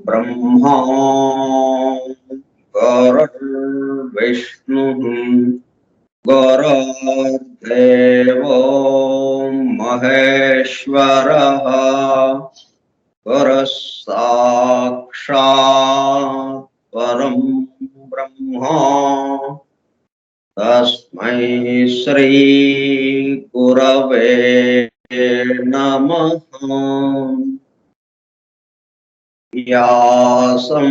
ब्रह्मा गुरुर्विष्णुः गुरुर्देवो महेश्वरः गुरुः साक्षात् परं ब्रह्म तस्मै श्री गुरवे नमः। व्यासं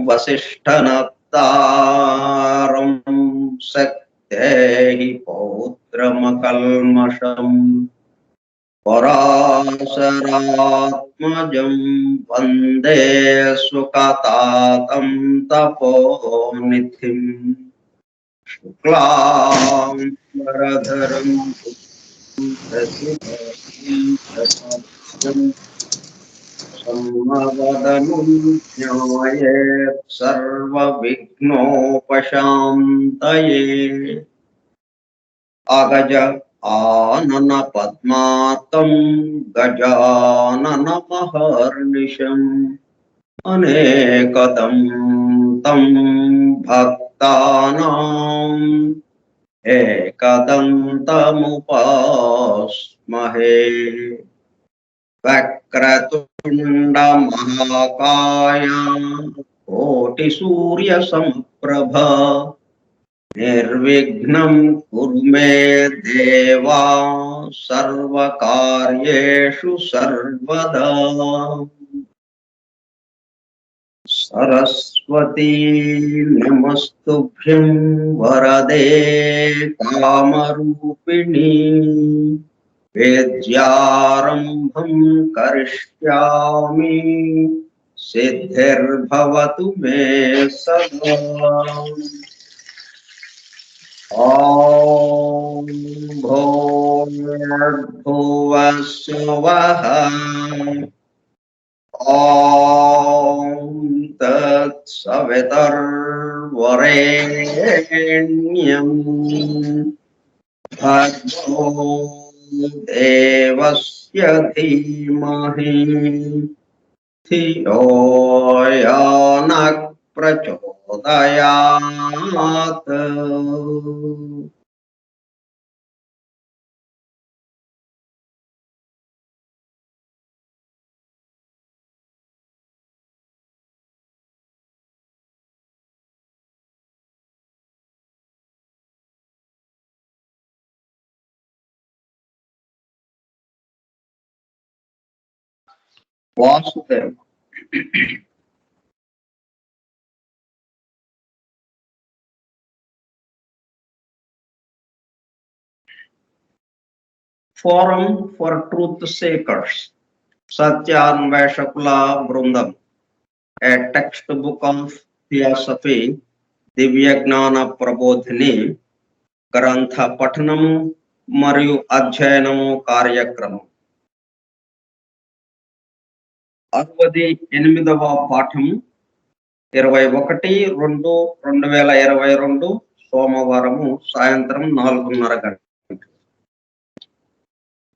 वसिष्ठनप्तारं शक्तेः पौत्रमकल्मषम् पराशरात्मजं वन्दे सुखतातं तपोनिधिम् शुक्लां वरधरं सम्मवदनं ध्यायेत् सर्वविघ्नोपशान्तये। अगज आनन पद्मार्कं गजाननमहर्निशम् अनेकदं तं भक्तानां एकदन्तमुपास्महे। वक्रतुण्ड महाकाय कोटिसूर्यसमप्रभा निर्विघ्नं कुरु मे देवा सर्वकार्येषु सर्वदा। सरस्वती नमस्तुभ्यं वरदे कामरूपिणी विद्यारम्भं करिष्यामि सिद्धिर्भवतु मे सदा। ॐ भूर्भुवः स्वः ॐ तत्सवितुर्वरेण्यं भर्गो देवस्य धीमहि धियो यो नः प्रचोदयात्। Vasudev Forum for Truth Seekers, Satyanveshakula Brundam, a textbook of theosophy, దివ్యజ్ఞాన Prabodhini గ్రంథ పఠనము మరియు అధ్యయనము కార్యక్రమం 68వ పాఠము 21/2/2022 సోమవారము సాయంత్రం 4:30 గంటలకు.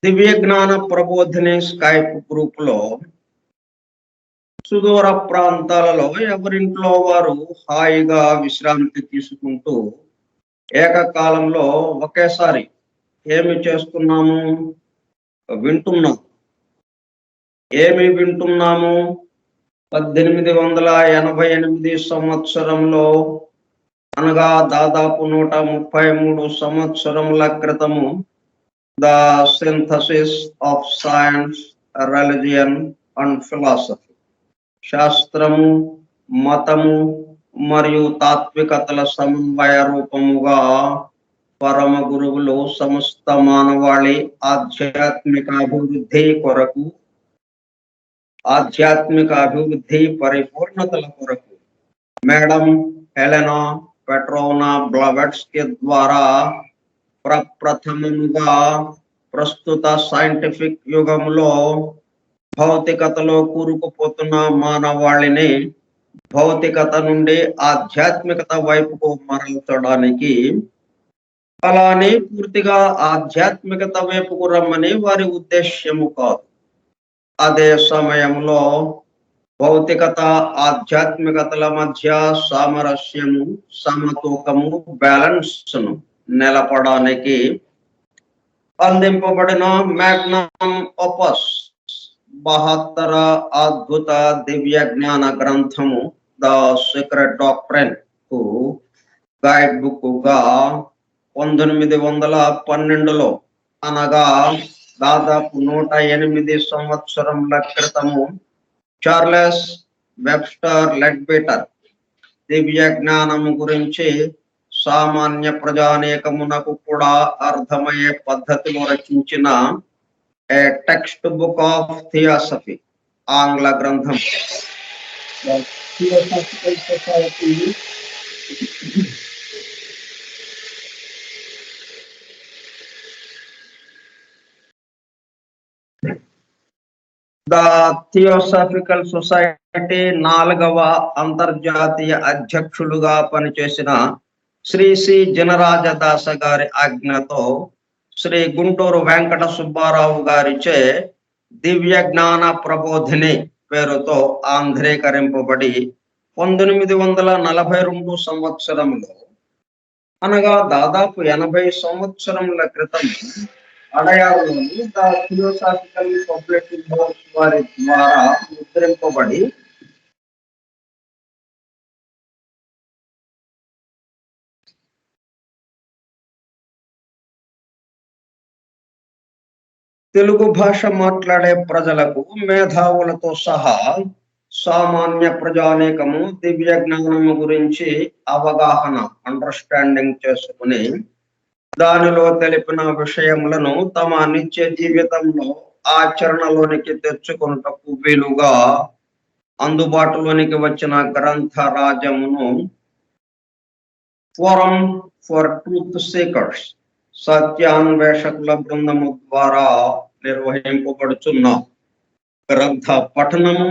దివ్యజ్ఞాన ప్రబోధిని స్కైప్ గ్రూప్ లో సుదూర ప్రాంతాలలో ఎవరింట్లో వారు హాయిగా విశ్రాంతి తీసుకుంటూ ఏకకాలంలో ఒకేసారి ఏమి చేస్తున్నాము? వింటున్నాం. ఏమి వింటున్నాము? 1888 సంవత్సరంలో, అనగా దాదాపు 133 సంవత్సరముల క్రితము, the synthesis of science, religion and philosophy, శాస్త్రము, మతము మరియు తాత్వికతల సమన్వయ రూపముగా పరమ గురువులు సమస్త మానవాళి ఆధ్యాత్మిక అభివృద్ధి పరిపూర్ణతల కొరకు మేడం హెలెనా పెట్రోనా బ్లవెట్స్కీ ద్వారా ప్రప్రథమముగా ప్రస్తుత సైంటిఫిక్ యుగంలో భౌతికతలో కూరుకుపోతున్న మానవాళిని భౌతికత నుండి ఆధ్యాత్మికత వైపుకు మరల్చడానికి, అలానే పూర్తిగా ఆధ్యాత్మికత వైపుకు రమ్మని వారి ఉద్దేశ్యము కాదు. అదే సమయంలో భౌతికత ఆధ్యాత్మికతల మధ్య సామరస్యము, సమతూకము, బ్యాలెన్స్ ను నిలపడానికి అందింపబడిన మ్యాగ్నమ్ ఓపస్ 72 అద్భుత దివ్య జ్ఞాన గ్రంథము ద సీక్రెట్ డాక్ట్రైన్ కు గైడ్ బుక్ గా 1912లో, అనగా దాదాపు 108 సంవత్సరముల క్రితము, చార్లెస్ వెబ్స్టర్ లెడ్బీటర్ దివ్య జ్ఞానము గురించి సామాన్య ప్రజానేకమునకు కూడా అర్థమయ్యే పద్ధతిలో రచించిన ఏ టెక్స్ట్ బుక్ ఆఫ్ థియాసఫీ, ఆంగ్ల గ్రంథం theosophical society the theosophical society 4వ అంతర్జాతీయ అధ్యక్షులుగా పనిచేసిన శ్రీ సి జనరాజదాస గారి ఆజ్ఞతో శ్రీ గుంటూరు వెంకట సుబ్బారావు గారిచే దివ్య జ్ఞాన ప్రబోధిని పేరుతో ఆంధ్రీకరింపబడి 1942 సంవత్సరంలో, అనగా దాదాపు 80 సంవత్సరముల క్రితం, అడయారులోని ద థియోసాఫికల్ పబ్లిషింగ్ హౌస్ వారి ద్వారా ముద్రింపబడి తెలుగు భాష మాట్లాడే ప్రజలకు, మేధావులతో సహా సామాన్య ప్రజానేకము దివ్య జ్ఞానము గురించి అవగాహన, అండర్స్టాండింగ్ చేసుకుని దానిలో తెలిపిన విషయములను తమ నిత్య జీవితంలో ఆచరణలోనికి తెచ్చుకొనుటకు వీలుగా అందుబాటులోనికి వచ్చిన గ్రంథరాజమును ఫోరం ఫర్ ట్రూత్ సీకర్స్, సత్యాన్వేషకుల బృందము ద్వారా నిర్వహింపబడుచున్న గ్రంథ పఠనము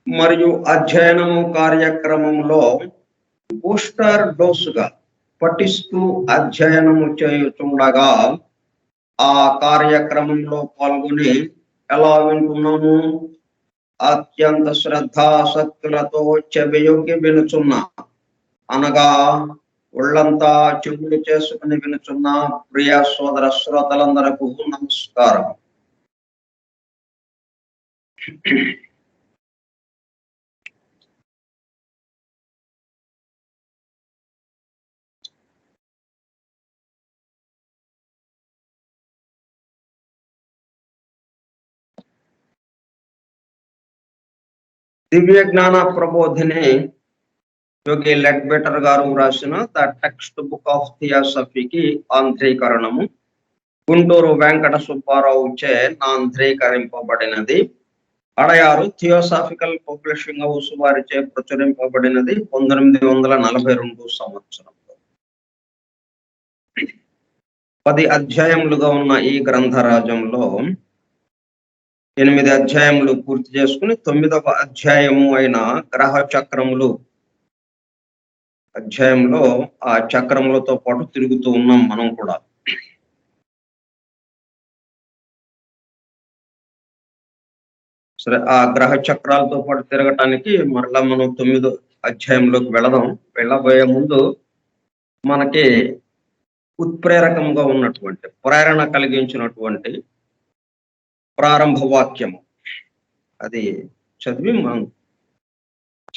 మరియు అధ్యయనము కార్యక్రమంలో బూస్టర్ డోసుగా పఠిస్తూ అధ్యయనము చేయుచుండగా, ఆ కార్యక్రమంలో పాల్గొని ఎలా వింటున్నాము? అత్యంత శ్రద్ధాసక్తులతో చెవియొగ్గి వినుచున్న, అనగా ఒళ్ళంతా చెవులు చేసుకుని వినుచున్న ప్రియ సోదర శ్రోతలందరకు నమస్కారం. దివ్య జ్ఞాన ప్రబోధిని యోగి లెడ్బెటర్ గారు రాసిన ద టెక్స్ట్ బుక్ ఆఫ్ థియాసఫీకి ఆంధ్రీకరణము గుంటూరు వెంకట సుబ్బారావు చే ఆంధ్రీకరింపబడినది. అడయారు థియోసాఫికల్ పబ్లిషింగ్ హౌస్ వారిచే ప్రచురింపబడినది 1942 సంవత్సరంలో. 10 అధ్యాయములుగా ఉన్న ఈ గ్రంథరాజంలో 8 అధ్యాయములు పూర్తి చేసుకుని 9వ అధ్యాయము అయిన గ్రహ చక్రములు అధ్యాయంలో ఆ చక్రములతో పాటు తిరుగుతూ ఉన్నాం మనం కూడా. సరే, ఆ గ్రహ చక్రాలతో పాటు తిరగటానికి మరలా మనం 9వ అధ్యాయంలోకి వెళ్ళబోయే ముందు మనకి ఉత్ప్రేరకంగా ఉన్నటువంటి ప్రేరణ కలిగించినటువంటి ప్రారంభ వాక్యము అది చదివి మనం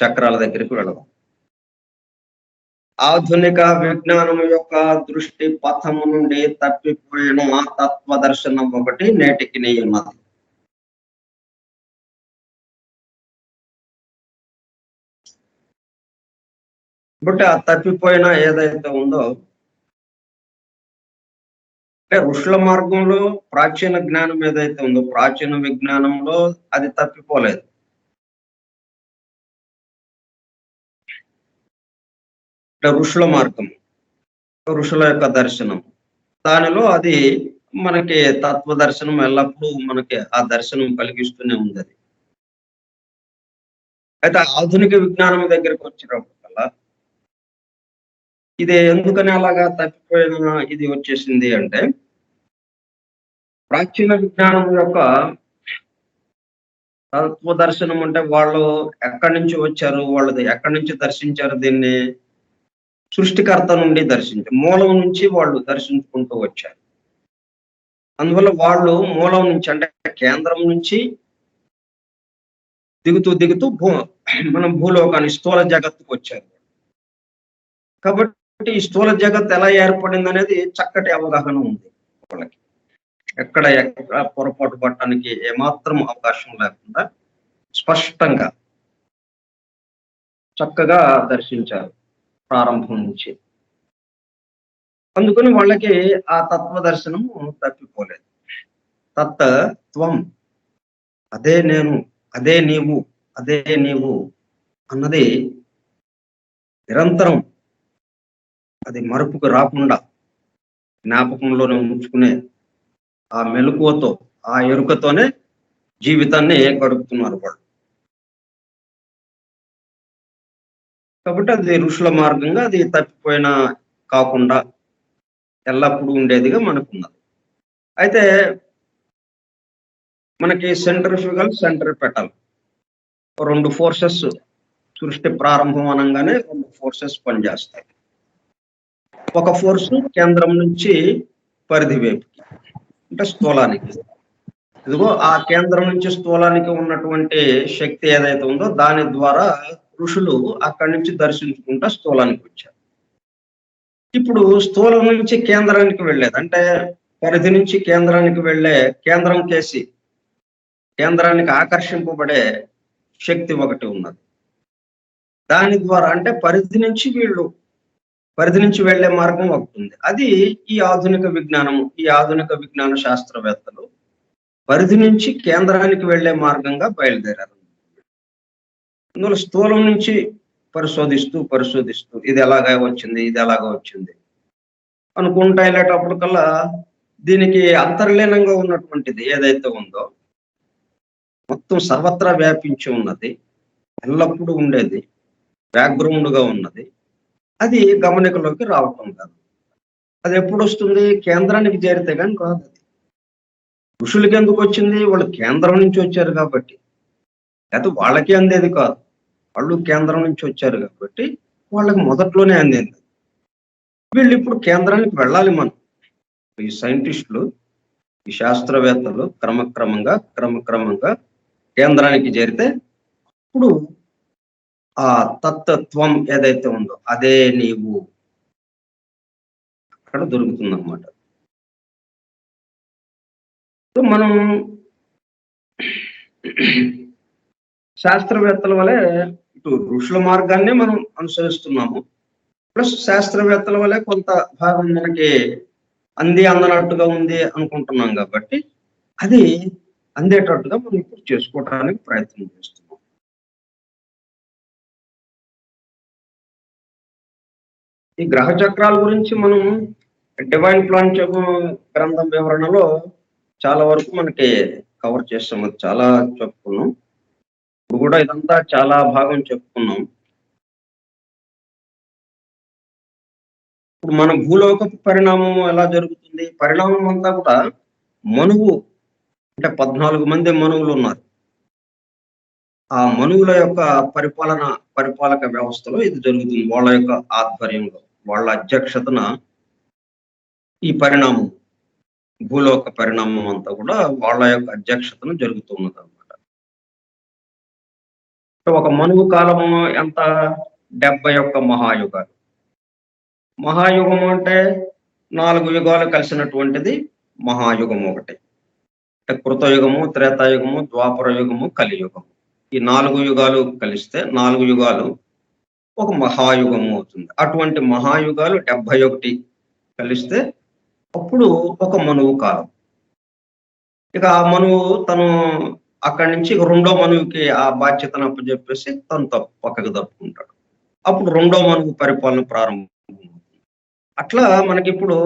చక్రాల దగ్గరికి వెళదాం. ఆధునిక విజ్ఞానం యొక్క దృష్టి పథము నుండి తప్పిపోయిన తత్వ దర్శనం ఒకటి నేటికి నీ ఉన్నది. బట్ ఆ తప్పిపోయిన ఏదైతే ఉందో అంటే ఋషుల మార్గంలో ప్రాచీన జ్ఞానం ఏదైతే ఉందో ప్రాచీన విజ్ఞానంలో అది తప్పిపోలేదు. అంటే ఋషుల మార్గం, ఋషుల యొక్క దర్శనం, దానిలో అది మనకి తత్వ దర్శనం ఎల్లప్పుడూ మనకి ఆ దర్శనం కలిగిస్తూనే ఉంది. అది అయితే ఆధునిక విజ్ఞానం దగ్గరికి వచ్చినప్పుడల్లా ఇది ఎందుకని అలాగా తప్పిపోయిన ఇది వచ్చేసింది అంటే ప్రాచీన విజ్ఞానం యొక్క తత్వ దర్శనం అంటే వాళ్ళు ఎక్కడి నుంచి వచ్చారు, వాళ్ళది ఎక్కడి నుంచి దర్శించారు, దీన్ని సృష్టికర్త నుండి మూలం నుంచి వాళ్ళు దర్శించుకుంటూ వచ్చారు. అందువల్ల వాళ్ళు మూలం నుంచి అంటే కేంద్రం నుంచి దిగుతూ దిగుతూ మనం భూలోకాన్ని స్థూల జగత్తుకు వచ్చారు. కాబట్టి ఈ స్థూల జగత్ ఎలా ఏర్పడింది అనేది చక్కటి అవగాహన ఉంది వాళ్ళకి. ఎక్కడ పొరపాటు పడటానికి ఏమాత్రం అవకాశం లేకుండా స్పష్టంగా చక్కగా దర్శించారు ప్రారంభం నుంచి. అందుకని వాళ్ళకి ఆ తత్వ దర్శనము తప్పిపోలేదు. తత్వం అదే నేను, అదే నీవు, అదే నీవు అన్నది నిరంతరం అది మరుపుకు రాకుండా జ్ఞాపకంలోనే ఉంచుకునే ఆ మెలకువతో, ఆ ఎరుకతోనే జీవితాన్ని గడుపుతున్నారు వాళ్ళు. కాబట్టి అది ఋషుల మార్గంగా అది తప్పిపోయిన కాకుండా ఎల్లప్పుడూ ఉండేదిగా మనకున్నది. అయితే మనకి సెంట్రిఫ్యూగల్, సెంట్రిపెటల్ 2 ఫోర్సెస్ సృష్టి ప్రారంభం అనగానే 2 ఫోర్సెస్ పనిచేస్తాయి. ఒక ఫోర్సు కేంద్రం నుంచి పరిధి వైపుకి అంటే స్థూలానికి. ఇదిగో ఆ కేంద్రం నుంచి స్థూలానికి ఉన్నటువంటి శక్తి ఏదైతే ఉందో దాని ద్వారా ఋషులు అక్కడి నుంచి దర్శించుకుంటా స్థూలానికి వచ్చారు. ఇప్పుడు స్థూలం నుంచి కేంద్రానికి వెళ్ళేది అంటే పరిధి నుంచి కేంద్రానికి వెళ్ళే కేంద్రం కేసి కేంద్రానికి ఆకర్షింపబడే శక్తి ఒకటి ఉన్నది. దాని ద్వారా అంటే పరిధి నుంచి వెళ్లే మార్గం ఒకటి ఉంది. అది ఈ ఆధునిక విజ్ఞాన శాస్త్రవేత్తలు పరిధి నుంచి కేంద్రానికి వెళ్లే మార్గంగా బయలుదేరారు. అందులో స్థూలం నుంచి పరిశోధిస్తూ ఇది ఎలాగా వచ్చింది అనుకుంటా వెళ్ళేటప్పటికల్లా దీనికి అంతర్లీనంగా ఉన్నటువంటిది ఏదైతే ఉందో మొత్తం సర్వత్రా వ్యాపించి ఉన్నది, ఎల్లప్పుడూ ఉండేది, బ్యాక్గ్రౌండ్గా ఉన్నది, అది గమనికలోకి రావటం కాదు. అది ఎప్పుడు వస్తుంది? కేంద్రానికి చేరితే కానీ రాదు. అది ఋషులకి ఎందుకు వచ్చింది? వాళ్ళు కేంద్రం నుంచి వచ్చారు కాబట్టి. లేకపోతే వాళ్ళకి అందేది కాదు, వాళ్ళు కేంద్రం నుంచి వచ్చారు కాబట్టి వాళ్ళకి మొదట్లోనే అందింది. వీళ్ళు ఇప్పుడు కేంద్రానికి వెళ్ళాలి. మనం ఈ సైంటిస్టులు, ఈ శాస్త్రవేత్తలు క్రమక్రమంగా కేంద్రానికి చేరితే ఇప్పుడు ఆ తత్వం ఏదైతే ఉందో అదే నీవు అక్కడ దొరుకుతుందన్నమాట. మనం శాస్త్రవేత్తల వలె ఇటు ఋషుల మార్గాన్ని మనం అనుసరిస్తున్నాము, ప్లస్ శాస్త్రవేత్తల వలె కొంత భాగం మనకి అందనట్టుగా ఉంది అనుకుంటున్నాం కాబట్టి అది అందేటట్టుగా మనం ఇప్పుడు చేసుకోవడానికి ప్రయత్నం చేస్తున్నాం. ఈ గ్రహ చక్రాల గురించి మనం డివైన్ ప్లాన్ గ్రంథం వివరణలో చాలా వరకు మనకి కవర్ చేస్తాం. అది చాలా చెప్పుకున్నాం. ఇప్పుడు కూడా ఇదంతా చాలా భాగం చెప్పుకున్నాం. ఇప్పుడు మన భూలోక పరిణామం ఎలా జరుగుతుంది? పరిణామం అంతా కూడా మనువు అంటే 14 మంది మనువులు ఉన్నారు. ఆ మనువుల యొక్క పరిపాలక వ్యవస్థలో ఇది జరుగుతుంది. వాళ్ళ యొక్క ఆధ్వర్యంలో, వాళ్ళ అధ్యక్షతన ఈ పరిణామం, భూలోక పరిణామం అంతా కూడా వాళ్ళ యొక్క అధ్యక్షతను జరుగుతున్నది అనమాట. ఒక మనువు కాలము ఎంత? 71 మహాయుగాలు. మహాయుగం అంటే 4 యుగాలు కలిసినటువంటిది మహాయుగం ఒకటి. అంటే కృతయుగము, త్రేతాయుగము, ద్వాపర యుగము, కలియుగము. ఈ 4 యుగాలు కలిస్తే 4 యుగాలు ఒక మహాయుగము అవుతుంది. అటువంటి మహాయుగాలు 71 కలిస్తే అప్పుడు ఒక మనువు కాలం. ఇక ఆ మనువు తను అక్కడి నుంచి రెండో మనువుకి ఆ బాధ్యతను అప్పచెప్పేసి తను పక్కకు తప్పుకుంటాడు. అప్పుడు రెండో మనువు పరిపాలన ప్రారంభం. అట్లా మనకిప్పుడు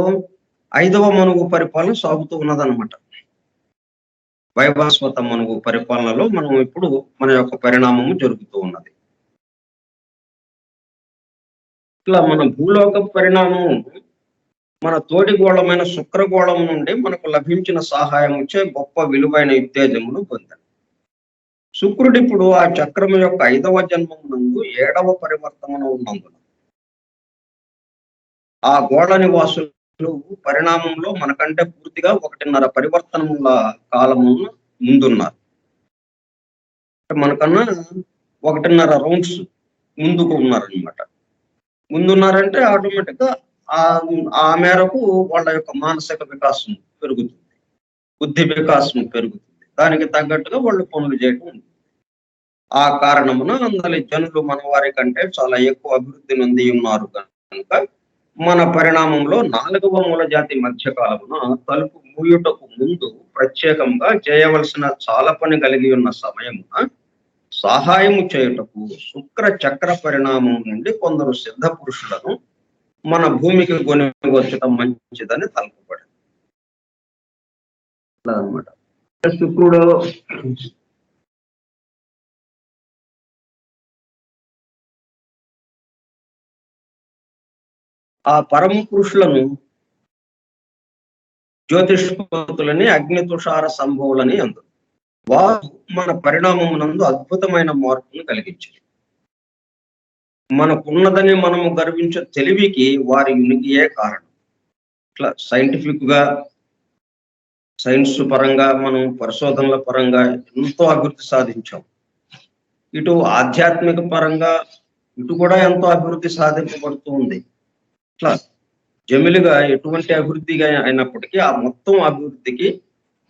5వ మనువు పరిపాలన సాగుతూ ఉన్నదనమాట. వైవస్వత మనువు పరిపాలనలో మనం ఇప్పుడు మన యొక్క పరిణామము జరుగుతూ ఉన్నది. ఇట్లా మన భూలోక పరిణామము మన తోటిగోళమైన శుక్రగోళం నుండి మనకు లభించిన సహాయముచే గొప్ప విలువైన ఉత్తేజమును పొందాడు. శుక్రుడు ఇప్పుడు ఆ చక్రము యొక్క 5వ జన్మమునందు 7వ పరివర్తనము ఉన్నందున ఆ గోళ నివాసులు పరిణామంలో మనకంటే పూర్తిగా 1.5 పరివర్తనముల కాలము ముందున్నారు. మనకన్నా 1.5 రౌండ్స్ ముందుకు ఉన్నారనమాట. ముందున్నారంటే ఆటోమేటిక్ గా ఆ మేరకు వాళ్ళ యొక్క మానసిక వికాసం పెరుగుతుంది, బుద్ధి వికాసం పెరుగుతుంది. దానికి తగ్గట్టుగా వాళ్ళు పనులు చేయటం ఉంటుంది. ఆ కారణమున అందరి జనులు మన వారి కంటే చాలా ఎక్కువ అభివృద్ధి నొంది ఉన్నారు కనుక మన పరిణామంలో 4వ మూల జాతి మధ్యకాలమున తలుపు మూయుటకు ముందు ప్రత్యేకంగా చేయవలసిన చాలా పని కలిగి ఉన్న సమయమున సహాయము చేయుటకు శుక్ర చక్ర పరిణామం నుండి కొందరు సిద్ధ పురుషులను మన భూమికి కొనివచ్చటం మంచిదని తలపబడింది. అలా అనమాట. శుక్రుడు ఆ పరమ పురుషులను జ్యోతిష్పతులని అగ్ని తుషార సంభవులని అందరు. వారు మన పరిణామమునందు అద్భుతమైన మార్పును కలిగించారు. మనకున్నదని మనము గర్వించే తెలివికి వారి ఉనికియే కారణం. ఇట్లా సైంటిఫిక్ గా, సైన్స్ పరంగా, మనం పరిశోధనల పరంగా ఎంతో అభివృద్ధి సాధించాం. ఇటు ఆధ్యాత్మిక పరంగా ఇటు కూడా ఎంతో అభివృద్ధి సాధింపబడుతూ ఉంది. ఇట్లా జమిలిగా ఎటువంటి అభివృద్ధిగా అయినప్పటికీ ఆ మొత్తం అభివృద్ధికి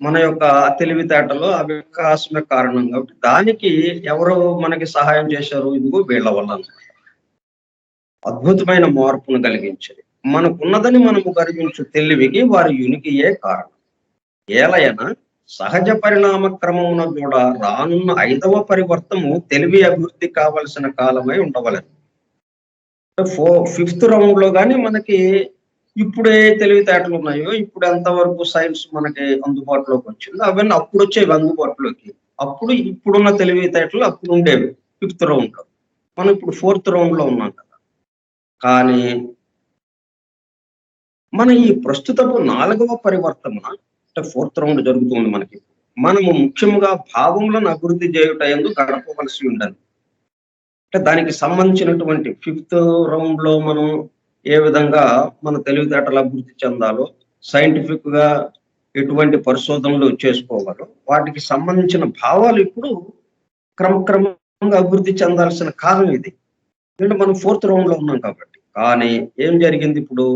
మన యొక్క తెలివితేటలో ఆ వికాసమే కారణం. కాబట్టి దానికి ఎవరు మనకి సహాయం చేశారు? ఇదిగో వీళ్ళ వల్ల అద్భుతమైన మార్పును కలిగించేది. మనకున్నదని మనము గర్వించు తెలివికి వారి ఉనికియే కారణం. ఏలయన సహజ పరిణామ క్రమమున కూడా రానున్న 5వ పరివర్తము తెలివి అభివృద్ధి కావలసిన కాలమై ఉండవలేదు. 5th రౌండ్ లో కానీ మనకి ఇప్పుడే తెలివితేటలు ఉన్నాయో, ఇప్పుడు ఎంతవరకు సైన్స్ మనకి అందుబాటులోకి వచ్చిందో అవన్నీ అప్పుడు వచ్చేవి అందుబాటులోకి. అప్పుడు ఇప్పుడున్న తెలివితేటలు అప్పుడు ఉండేవి 5th రౌండ్ లో. మనం ఇప్పుడు 4th రౌండ్ లో ఉన్నాం కదా. కానీ మన ఈ ప్రస్తుతపు 4వ పరివర్తన అంటే 4th రౌండ్ జరుగుతుంది మనకి. మనము ముఖ్యంగా భావములను అభివృద్ధి చేయుటయందు గడపవలసి ఉండాలి. అంటే దానికి సంబంధించినటువంటి 5th రౌండ్ లో మనం ఏ విధంగా మన తెలివితేటలు అభివృద్ధి చెందాలో, సైంటిఫిక్ గా ఎటువంటి పరిశోధనలు చేసుకోవాలో వాటికి సంబంధించిన భావాలు ఇప్పుడు క్రమక్రమంగా అభివృద్ధి చెందాల్సిన కాలం ఇది. ఎందుకంటే మనం 4th రౌండ్ లో ఉన్నాం కాబట్టి. కానీ ఏం జరిగింది ఇప్పుడు?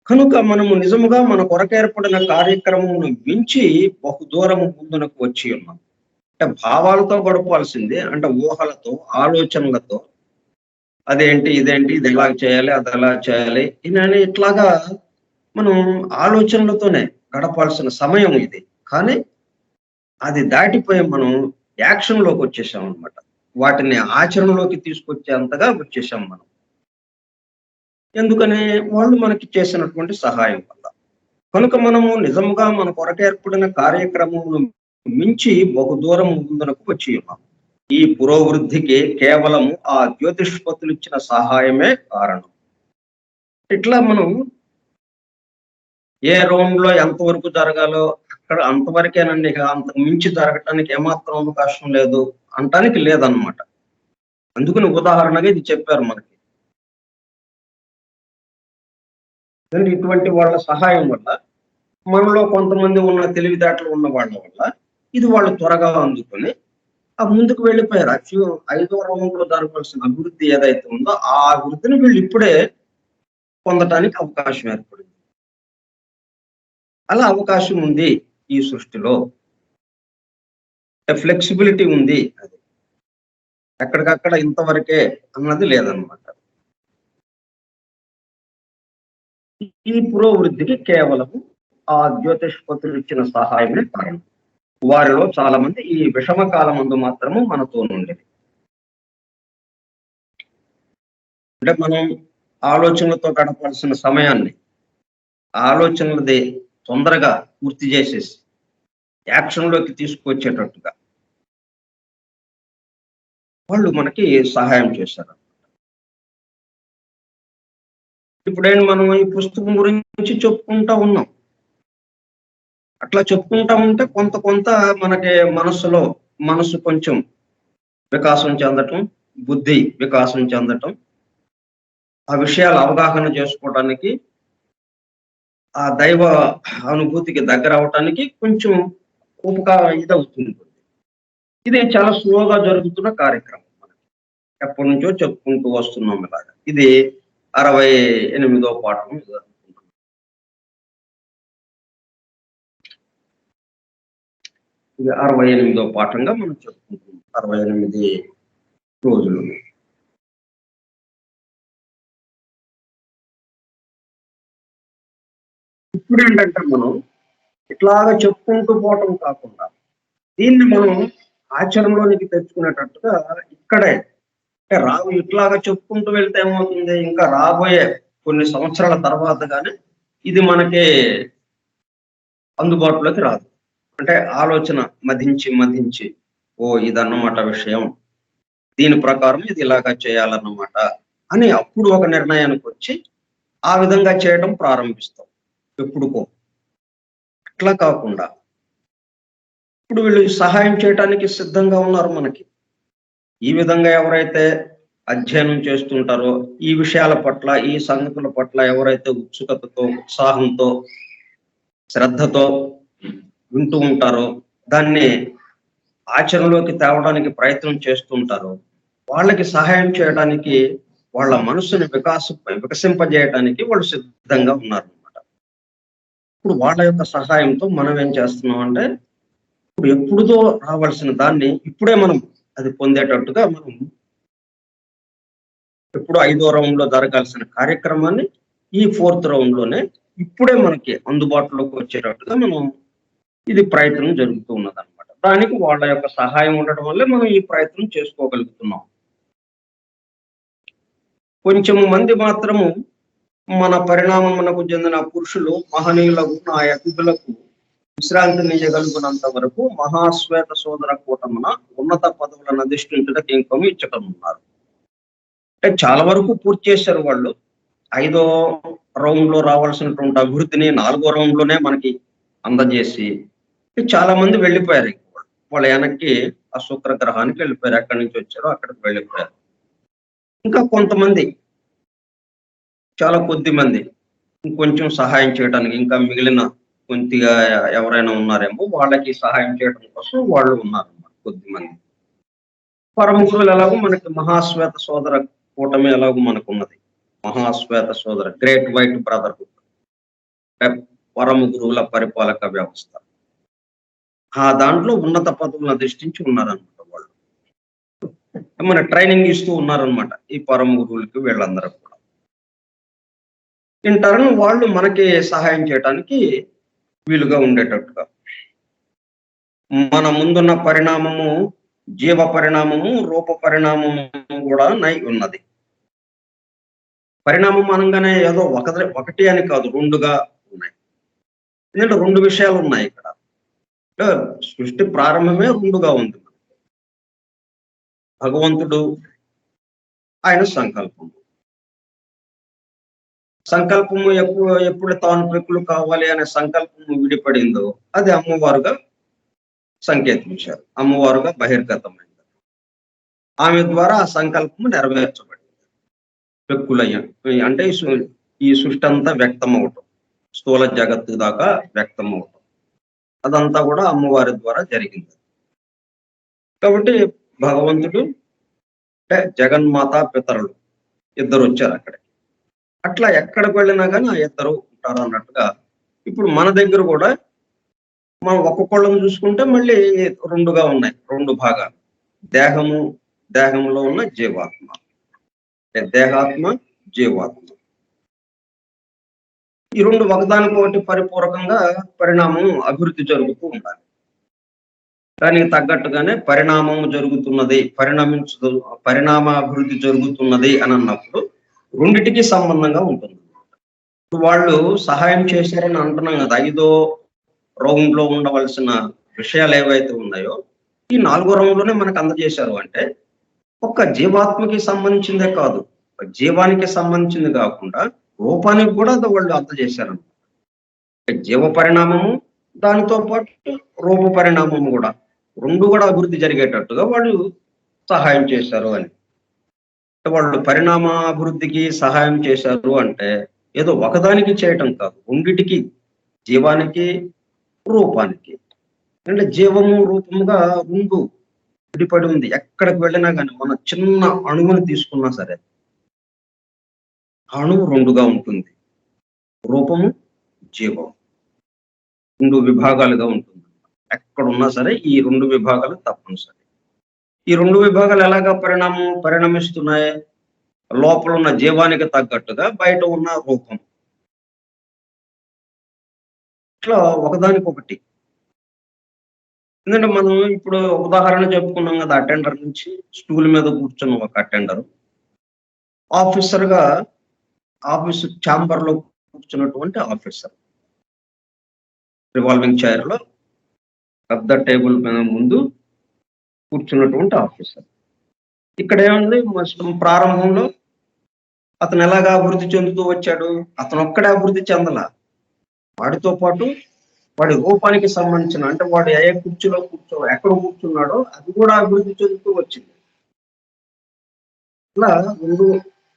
కనుక మనము నిజముగా మన కొరకు ఏర్పడిన కార్యక్రమమును మించి బహు దూరము ముందునకు వచ్చి ఉన్నాం. అంటే భావాలతో గడపాల్సింది, అంటే ఊహలతో, ఆలోచనలతో, అదేంటి, ఇదేంటి, ఇది ఎలా చేయాలి, అది ఎలా చేయాలి అని ఇట్లాగా మనం ఆలోచనలతోనే గడపాల్సిన సమయం ఇది. కానీ అది దాటిపోయి మనం యాక్షన్ లోకి వచ్చేసాం అనమాట. వాటిని ఆచరణలోకి తీసుకొచ్చేంతగా వచ్చేసాం మనం. ఎందుకని? వాళ్ళు మనకి చేసినటువంటి సహాయం వల్ల. కనుక మనము నిజంగా మన కొరకు ఏర్పడిన కార్యక్రమమును మించి బహు దూరం ముందునకు వచ్చి ఉన్నాం. ఈ పురోవృద్ధికి కేవలము ఆ జ్యోతిష్పతులు ఇచ్చిన సహాయమే కారణం. ఇట్లా మనం ఏ రౌండ్ లో ఎంతవరకు జరగాలో అక్కడ అంతవరకేనండి, ఇక అంతకు మించి జరగటానికి ఏమాత్రం అవకాశం లేదు అంటానికి లేదన్నమాట. అందుకని ఉదాహరణగా ఇది చెప్పారు మనకి. ఇటువంటి వాళ్ళ సహాయం వల్ల మనలో కొంతమంది ఉన్న తెలివితేటలు ఉన్న వాళ్ళ వల్ల ఇది వాళ్ళు త్వరగా అందుకొని ఆ ముందుకు వెళ్ళిపోయారు. 5వ రౌండ్‌లో జరగాల్సిన అభివృద్ధి ఏదైతే ఉందో ఆ అభివృద్ధిని వీళ్ళు ఇప్పుడే పొందటానికి అవకాశం ఏర్పడింది. అలా అవకాశం ఉంది ఈ సృష్టిలో. ఫ్లెక్సిబిలిటీ ఉంది. అది ఎక్కడికక్కడ ఇంతవరకే అన్నది లేదనమాట. ఈ పురోవృద్ధికి కేవలం ఆ జ్యోతిష్పతులు ఇచ్చిన సహాయమే కారణం. వారిలో చాలా మంది ఈ విషమ కాలమందు మాత్రము మనతో ఉండేది. అంటే మనం ఆలోచనలతో గడపాల్సిన సమయాన్ని ఆలోచనలది తొందరగా పూర్తి చేసేసి యాక్షన్‌లోకి తీసుకొచ్చేటట్టుగా వాళ్ళు మనకి సహాయం చేశారు. ఇప్పుడేంటి మనం ఈ పుస్తకం గురించి చెప్పుకుంటా ఉన్నాం. అట్లా చెప్పుకుంటా ఉంటే కొంత మనకి మనసు కొంచెం వికాసం చెందటం, బుద్ధి వికాసం చెందటం, ఆ విషయాలు అవగాహన చేసుకోవడానికి, ఆ దైవ అనుభూతికి దగ్గర అవ్వటానికి కొంచెం ఇదవుతుంది. ఇది చాలా స్లోగా జరుగుతున్న కార్యక్రమం. ఎప్పటి నుంచో చెప్పుకుంటూ వస్తున్నాం ఇలాగా. ఇది 68వ పాఠం. ఇది 68వ పాఠంగా మనం చెప్పుకుంటున్నాం. 68 రోజులు. ఇప్పుడు ఏంటంటే మనం ఇట్లాగా చెప్పుకుంటూ పోవటం కాకుండా దీన్ని మనం ఆచరణలోనికి తెచ్చుకునేటట్టుగా ఇక్కడే అంటే ఇట్లాగా చెప్పుకుంటూ వెళ్తే ఏమవుతుంది, ఇంకా రాబోయే కొన్ని సంవత్సరాల తర్వాత గానీ ఇది మనకి అందుబాటులోకి రాదు. అంటే ఆలోచన మధించి ఇదన్నమాట విషయం. దీని ప్రకారం ఇది ఇలాగా చేయాలన్నమాట అని అప్పుడు ఒక నిర్ణయానికి వచ్చి ఆ విధంగా చేయడం ప్రారంభిస్తాం. ఎప్పుడుకో. అట్లా కాకుండా ఇప్పుడు వీళ్ళు సహాయం చేయటానికి సిద్ధంగా ఉన్నారు మనకి. ఈ విధంగా ఎవరైతే అధ్యయనం చేస్తుంటారో, ఈ విషయాల పట్ల, ఈ సంగతుల పట్ల ఎవరైతే ఉత్సుకతతో, ఉత్సాహంతో, శ్రద్ధతో వింటూ ఉంటారో, దాన్ని ఆచరణలోకి తేవడానికి ప్రయత్నం చేస్తుంటారో, వాళ్ళకి సహాయం చేయడానికి, వాళ్ళ మనస్సుని వికసింపజేయడానికి వాళ్ళు సిద్ధంగా ఉన్నారనమాట. ఇప్పుడు వాళ్ళ యొక్క సహాయంతో మనం ఏం చేస్తున్నాం అంటే, ఇప్పుడు ఎప్పుడుదో రావాల్సిన దాన్ని ఇప్పుడే మనం అది పొందేటట్టుగా మనం ఎప్పుడు 5వ రౌండ్‌లో జరగాల్సిన కార్యక్రమాన్ని ఈ 4థ్ రౌండ్‌లోనే ఇప్పుడే మనకి అందుబాటులోకి వచ్చేటట్టుగా మనం ఇది ప్రయత్నం జరుగుతూ ఉన్నదన్నమాట. దానికి వాళ్ళ యొక్క సహాయం ఉండడం వల్లే మనం ఈ ప్రయత్నం చేసుకోగలుగుతున్నాం. కొంచెం మంది మాత్రము మన పరిణామమునకు చెందిన పురుషులు మహనీయులకు నా అతిథులకు విశ్రాంతినియ్యగలుగునంత వరకు మహాశ్వేత సోదర కూటమున ఉన్నత పదవులను అధిష్ఠించుటకు ఇంకొమి ఇచ్చటమున్నారు. అంటే చాలా వరకు పూర్తి చేశారు వాళ్ళు. 5వ రౌండ్‌లో రావాల్సినటువంటి అభివృద్ధిని 4వ రౌండ్‌లోనే మనకి అందజేసి చాలా మంది వెళ్ళిపోయారు. వాళ్ళు వెనక్కి ఆ శుక్ర గ్రహానికి వెళ్ళిపోయారు. ఎక్కడి నుంచి వచ్చారో అక్కడికి వెళ్ళిపోయారు. ఇంకా కొంతమంది చాలా కొద్ది మంది ఇంకొంచెం సహాయం చేయడానికి ఇంకా మిగిలిన కొద్దిగా ఎవరైనా ఉన్నారేమో వాళ్ళకి సహాయం చేయడం కోసం వాళ్ళు ఉన్నారన్నమాట కొద్దిమంది. పరమ గురువులు ఎలాగో మనకి మహాశ్వేత సోదర కూటమి ఎలాగో మనకున్నది. మహాశ్వేత సోదర గ్రేట్ వైట్ బ్రదర్‌హుడ్. పరమ గురువుల పరిపాలక వ్యవస్థ. ఆ దాంట్లో ఉన్నత పదవులను అధిష్ఠించి ఉన్నారన్నమాట వాళ్ళు. మన ట్రైనింగ్ ఇస్తూ ఉన్నారన్నమాట ఈ పరమ గురువులకి వీళ్ళందరూ కూడా. ఇన్ టర్న్ వాళ్ళు మనకి సహాయం చేయటానికి వీలుగా ఉండేటట్టుగా. మన ముందున్న పరిణామము, జీవ పరిణామము, రూప పరిణామము కూడా ఉన్నది. పరిణామం అనగానే ఏదో ఒకటి అని కాదు, 2గా ఉన్నాయి. ఎందుకంటే 2 విషయాలు ఉన్నాయి ఇక్కడ. సృష్టి ప్రారంభమే 2గా ఉంది. భగవంతుడు, ఆయన సంకల్పము ఎప్పుడు తాను ప్రకులు కావాలి అనే సంకల్పము విడిపడిందో అది అమ్మవారుగా సంకేతించారు. అమ్మవారుగా బహిర్గతమైంది. ఆమె ద్వారా ఆ సంకల్పము నెరవేర్చబడింది. ప్రకులయ్య అంటే ఈ సృష్టి అంతా వ్యక్తం అవటం, స్థూల జగత్తు దాకా వ్యక్తం అవటం, అదంతా కూడా అమ్మవారి ద్వారా జరిగింది. కాబట్టి భగవంతుడు అంటే జగన్మాత పితరులు ఇద్దరు వచ్చారు అక్కడికి. అట్లా ఎక్కడికి వెళ్ళినా కానీ ఆ ఇద్దరు ఉంటారు అన్నట్టుగా ఇప్పుడు మన దగ్గర కూడా మనం ఒక్కొక్కళ్ళని చూసుకుంటే మళ్ళీ రెండుగా ఉన్నాయి, రెండు భాగాలు. దేహము, దేహంలో ఉన్న జీవాత్మ, దేహాత్మ జీవాత్మ, ఈ రెండు ఒకదానికొకటి పరిపూరకంగా పరిణామం అభివృద్ధి జరుగుతూ ఉండాలి. దానికి తగ్గట్టుగానే పరిణామం జరుగుతున్నది, పరిణామ అభివృద్ధి జరుగుతున్నది అని అన్నప్పుడు రెండిటికి సంబంధంగా ఉంటుంది. వాళ్ళు సహాయం చేశారని అంటున్నాం కదా, 5వ రౌండ్ లో ఉండవలసిన విషయాలు ఏవైతే ఉన్నాయో ఈ 4వ రౌండ్ లోనే మనకు అందజేశారు. అంటే ఒక్క జీవాత్మకి సంబంధించిందే కాదు, జీవానికి సంబంధించింది కాకుండా రూపానికి కూడా వాళ్ళు అందజేశారు. జీవ పరిణామము దానితో పాటు రూప పరిణామము కూడా రెండు కూడా అభివృద్ధి జరిగేటట్టుగా వాళ్ళు సహాయం చేశారు అని. వాళ్ళు పరిణామాభివృద్ధికి సహాయం చేశారు అంటే ఏదో ఒకదానికి చేయటం కాదు, రెండిటికి, జీవానికి రూపానికి. అంటే జీవము రూపముగా రెండు విడిపడి ఉంది. ఎక్కడికి వెళ్ళినా కానీ మన చిన్న అణువుని తీసుకున్నా సరే అణువు రెండుగా ఉంటుంది, రూపము జీవం రెండు విభాగాలుగా ఉంటుంది. ఎక్కడున్నా సరే ఈ రెండు విభాగాలు తప్పనిసరి. ఈ రెండు విభాగాలు ఎలాగా పరిణమిస్తున్నాయి? లోపల ఉన్న జీవానికి తగ్గట్టుగా బయట ఉన్న రూపం, ఇట్లా ఒకదానికొకటి. ఎందుకంటే మనం ఇప్పుడు ఉదాహరణ చెప్పుకున్నాం కదా, అటెండర్ నుంచి స్టూల్ మీద కూర్చున్న ఒక అటెండర్ ఆఫీసర్గా ఆఫీసు ఛాంబర్ లో కూర్చున్నటువంటి ఆఫీసర్, రివాల్వింగ్ చైర్ లో పెద్ద టేబుల్ ముందు కూర్చున్నటువంటి ఆఫీసర్. ఇక్కడ ఏముంది, ప్రారంభంలో అతను ఎలాగా అభివృద్ధి చెందుతూ వచ్చాడు? అతను ఒక్కడే అభివృద్ధి చెందల, వాడితో పాటు వాడి రూపానికి సంబంధించిన, అంటే వాడు ఏ కుర్చీలో ఎక్కడ కూర్చున్నాడో అది కూడా అభివృద్ధి చెందుతూ వచ్చింది. ఇట్లా రెండు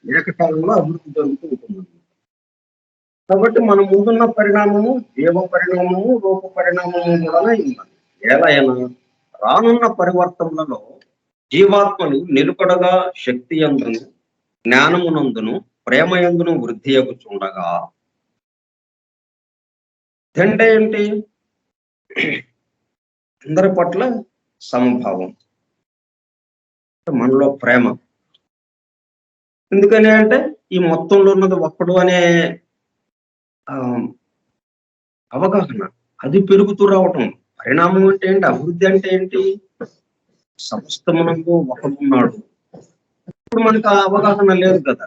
ఏకకాలంలో అభివృద్ధి జరుగుతూ ఉంటుంది. కాబట్టి మన ముందున్న పరిణామము జీవ పరిణామము, రూప పరిణామము కూడా ఉన్నది. ఎలా అయినా రానున్న పరివర్తనలలో జీవాత్మలు నిలుకడగా శక్తి యందును, జ్ఞానమునందును, ప్రేమయందును వృద్ధి అగుచుండగా, అంటే ఏంటి? అందరి పట్ల సమభావం, మనలో ప్రేమ. ఎందుకని అంటే ఈ మొత్తంలో ఉన్నది ఒక్కడు అనే అవగాహన అది పెరుగుతూ రావటం. పరిణామం అంటే ఏంటి? అభివృద్ధి అంటే ఏంటి? సమస్తమునందు ఒకడున్నాడు. ఇప్పుడు మనకు ఆ అవగాహన లేదు కదా.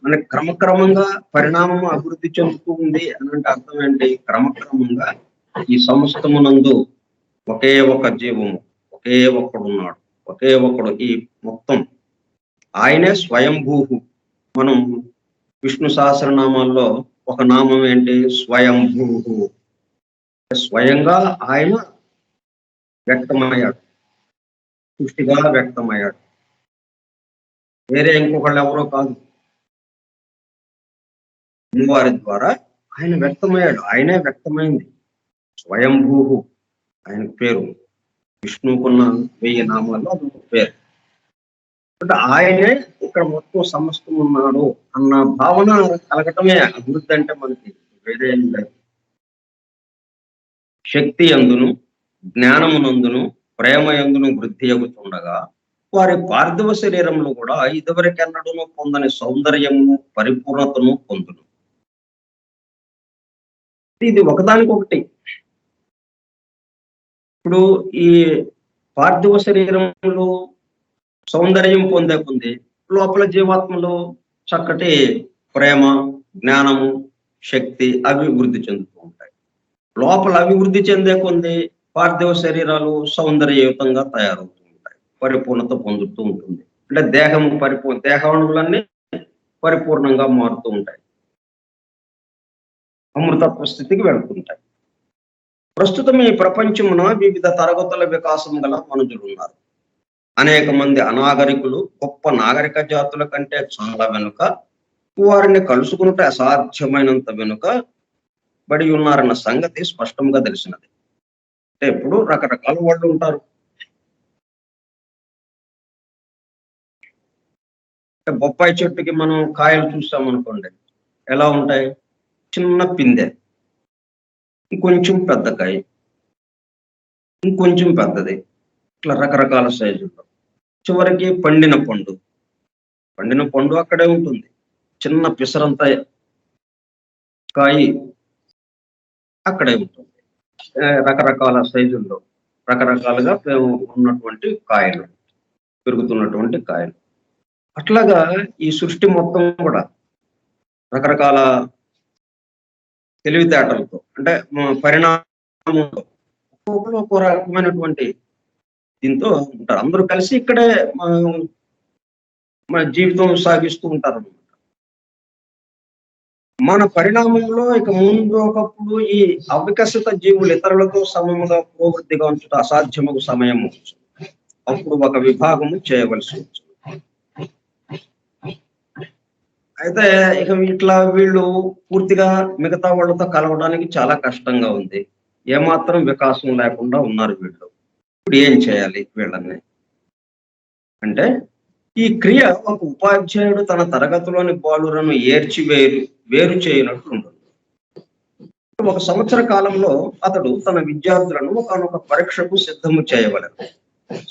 మనకి క్రమక్రమంగా పరిణామం అభివృద్ధి చెందుతూ ఉంది అని అంటే అర్థం ఏంటి? క్రమక్రమంగా ఈ సమస్తమునందు ఒకే ఒక జీవము, ఒకే ఒక్కడున్నాడు, ఒకే ఒకడు. ఈ మొత్తం ఆయనే స్వయంభూహు. మనం విష్ణు సహస్రనామాల్లో ఒక నామం ఏంటి? స్వయంభూహు. స్వయంగా ఆయన వ్యక్తమయ్యాడు, సృష్టిగా వ్యక్తమయ్యాడు. వేరే ఇంకొకళ్ళు ఎవరో కాదు, అమ్మవారి ద్వారా ఆయన వ్యక్తమయ్యాడు, ఆయనే వ్యక్తమైంది. స్వయంభూహు ఆయన పేరు. విష్ణువుకున్న 1000 నామాల్లో అదొక పేరు. అంటే ఆయనే ఇక్కడ మొత్తం సమస్తం ఉన్నాడు అన్న భావన కలగటమే అభివృద్ధి అంటే మనకి, వేరే ఏం లేదు. శక్తి యందును, జ్ఞానమునందును, ప్రేమ యందును వృద్ధి అగుతుండగా వారి పార్థివ శరీరంలో కూడా ఇదివరకెన్నడూను పొందని సౌందర్యము, పరిపూర్ణతను పొందును. ఇది ఒకదానికొకటి. ఇప్పుడు ఈ పార్థివ శరీరంలో సౌందర్యం పొందే పొంది లోపల జీవాత్మలో చక్కటి ప్రేమ, జ్ఞానము, శక్తి అభివృద్ధి చెందుతూ ఉంటాయి. లోపల అభివృద్ధి చెందే కొంది పార్థివ శరీరాలు సౌందర్యయుతంగా తయారవుతూ ఉంటాయి, పరిపూర్ణత పొందుతూ ఉంటుంది. అంటే దేహాణువులన్నీ పరిపూర్ణంగా మారుతూ ఉంటాయి, అమృతత్వ స్థితికి వెళుతుంటాయి. ప్రస్తుతం ఈ ప్రపంచమున వివిధ తరగతుల వికాసం గల మనుషులు ఉన్నారు. అనేక మంది అనాగరికులు గొప్ప నాగరిక జాతుల కంటే చాలా వెనుక, వారిని కలుసుకున్నట్టు అసాధ్యమైనంత వెనుక బడి ఉన్నారన్న సంగతి స్పష్టంగా తెలిసినది. అంటే ఇప్పుడు రకరకాల వాళ్ళు ఉంటారు. అంటే బొప్పాయి చెట్టుకి మనం కాయలు చూసామనుకోండి, ఎలా ఉంటాయి? చిన్న పిందె, ఇంకొంచెం పెద్ద కాయ, ఇంకొంచెం పెద్దది, ఇట్లా రకరకాల సైజుల్లో. చివరికి పండిన పండు. పండిన పండు అక్కడే ఉంటుంది. చిన్న పిసరంత కాయ అక్కడే ఉంటుంది. రకరకాల సైజుల్లో, రకరకాలుగా ఉన్నటువంటి కాయలు, పెరుగుతున్నటువంటి కాయలు. అట్లాగా ఈ సృష్టి మొత్తం కూడా రకరకాల తెలివితేటలతో, అంటే పరిణామంలో ఒక్కొక్కరు ఒక్కో రకమైనటువంటి దీంతో ఉంటారు. అందరూ కలిసి ఇక్కడే మన జీవితం సాగిస్తూ ఉంటారు. మన పరిణామంలో ఇక ముందు ఒకప్పుడు ఈ అవికసిత జీవులు ఇతరులతో సమముగా పురోవృద్ధిగా ఉంచడం అసాధ్యమగు సమయం వచ్చు. అప్పుడు ఒక విభాగము చేయవలసి వచ్చు. అయితే ఇక ఇట్లా వీళ్ళు పూర్తిగా మిగతా వాళ్ళతో కలవడానికి చాలా కష్టంగా ఉంది. ఏమాత్రం వికాసం లేకుండా ఉన్నారు వీళ్ళు. ఇప్పుడు ఏం చేయాలి వీళ్ళని అంటే, ఈ క్రియ ఒక ఉపాధ్యాయుడు తన తరగతిలోని బాలులను వేరు చేయనట్లు ఉంటుంది. ఒక సంవత్సర కాలంలో అతడు తన విద్యార్థులను ఒకనొక పరీక్షకు సిద్ధము చేయవలెను.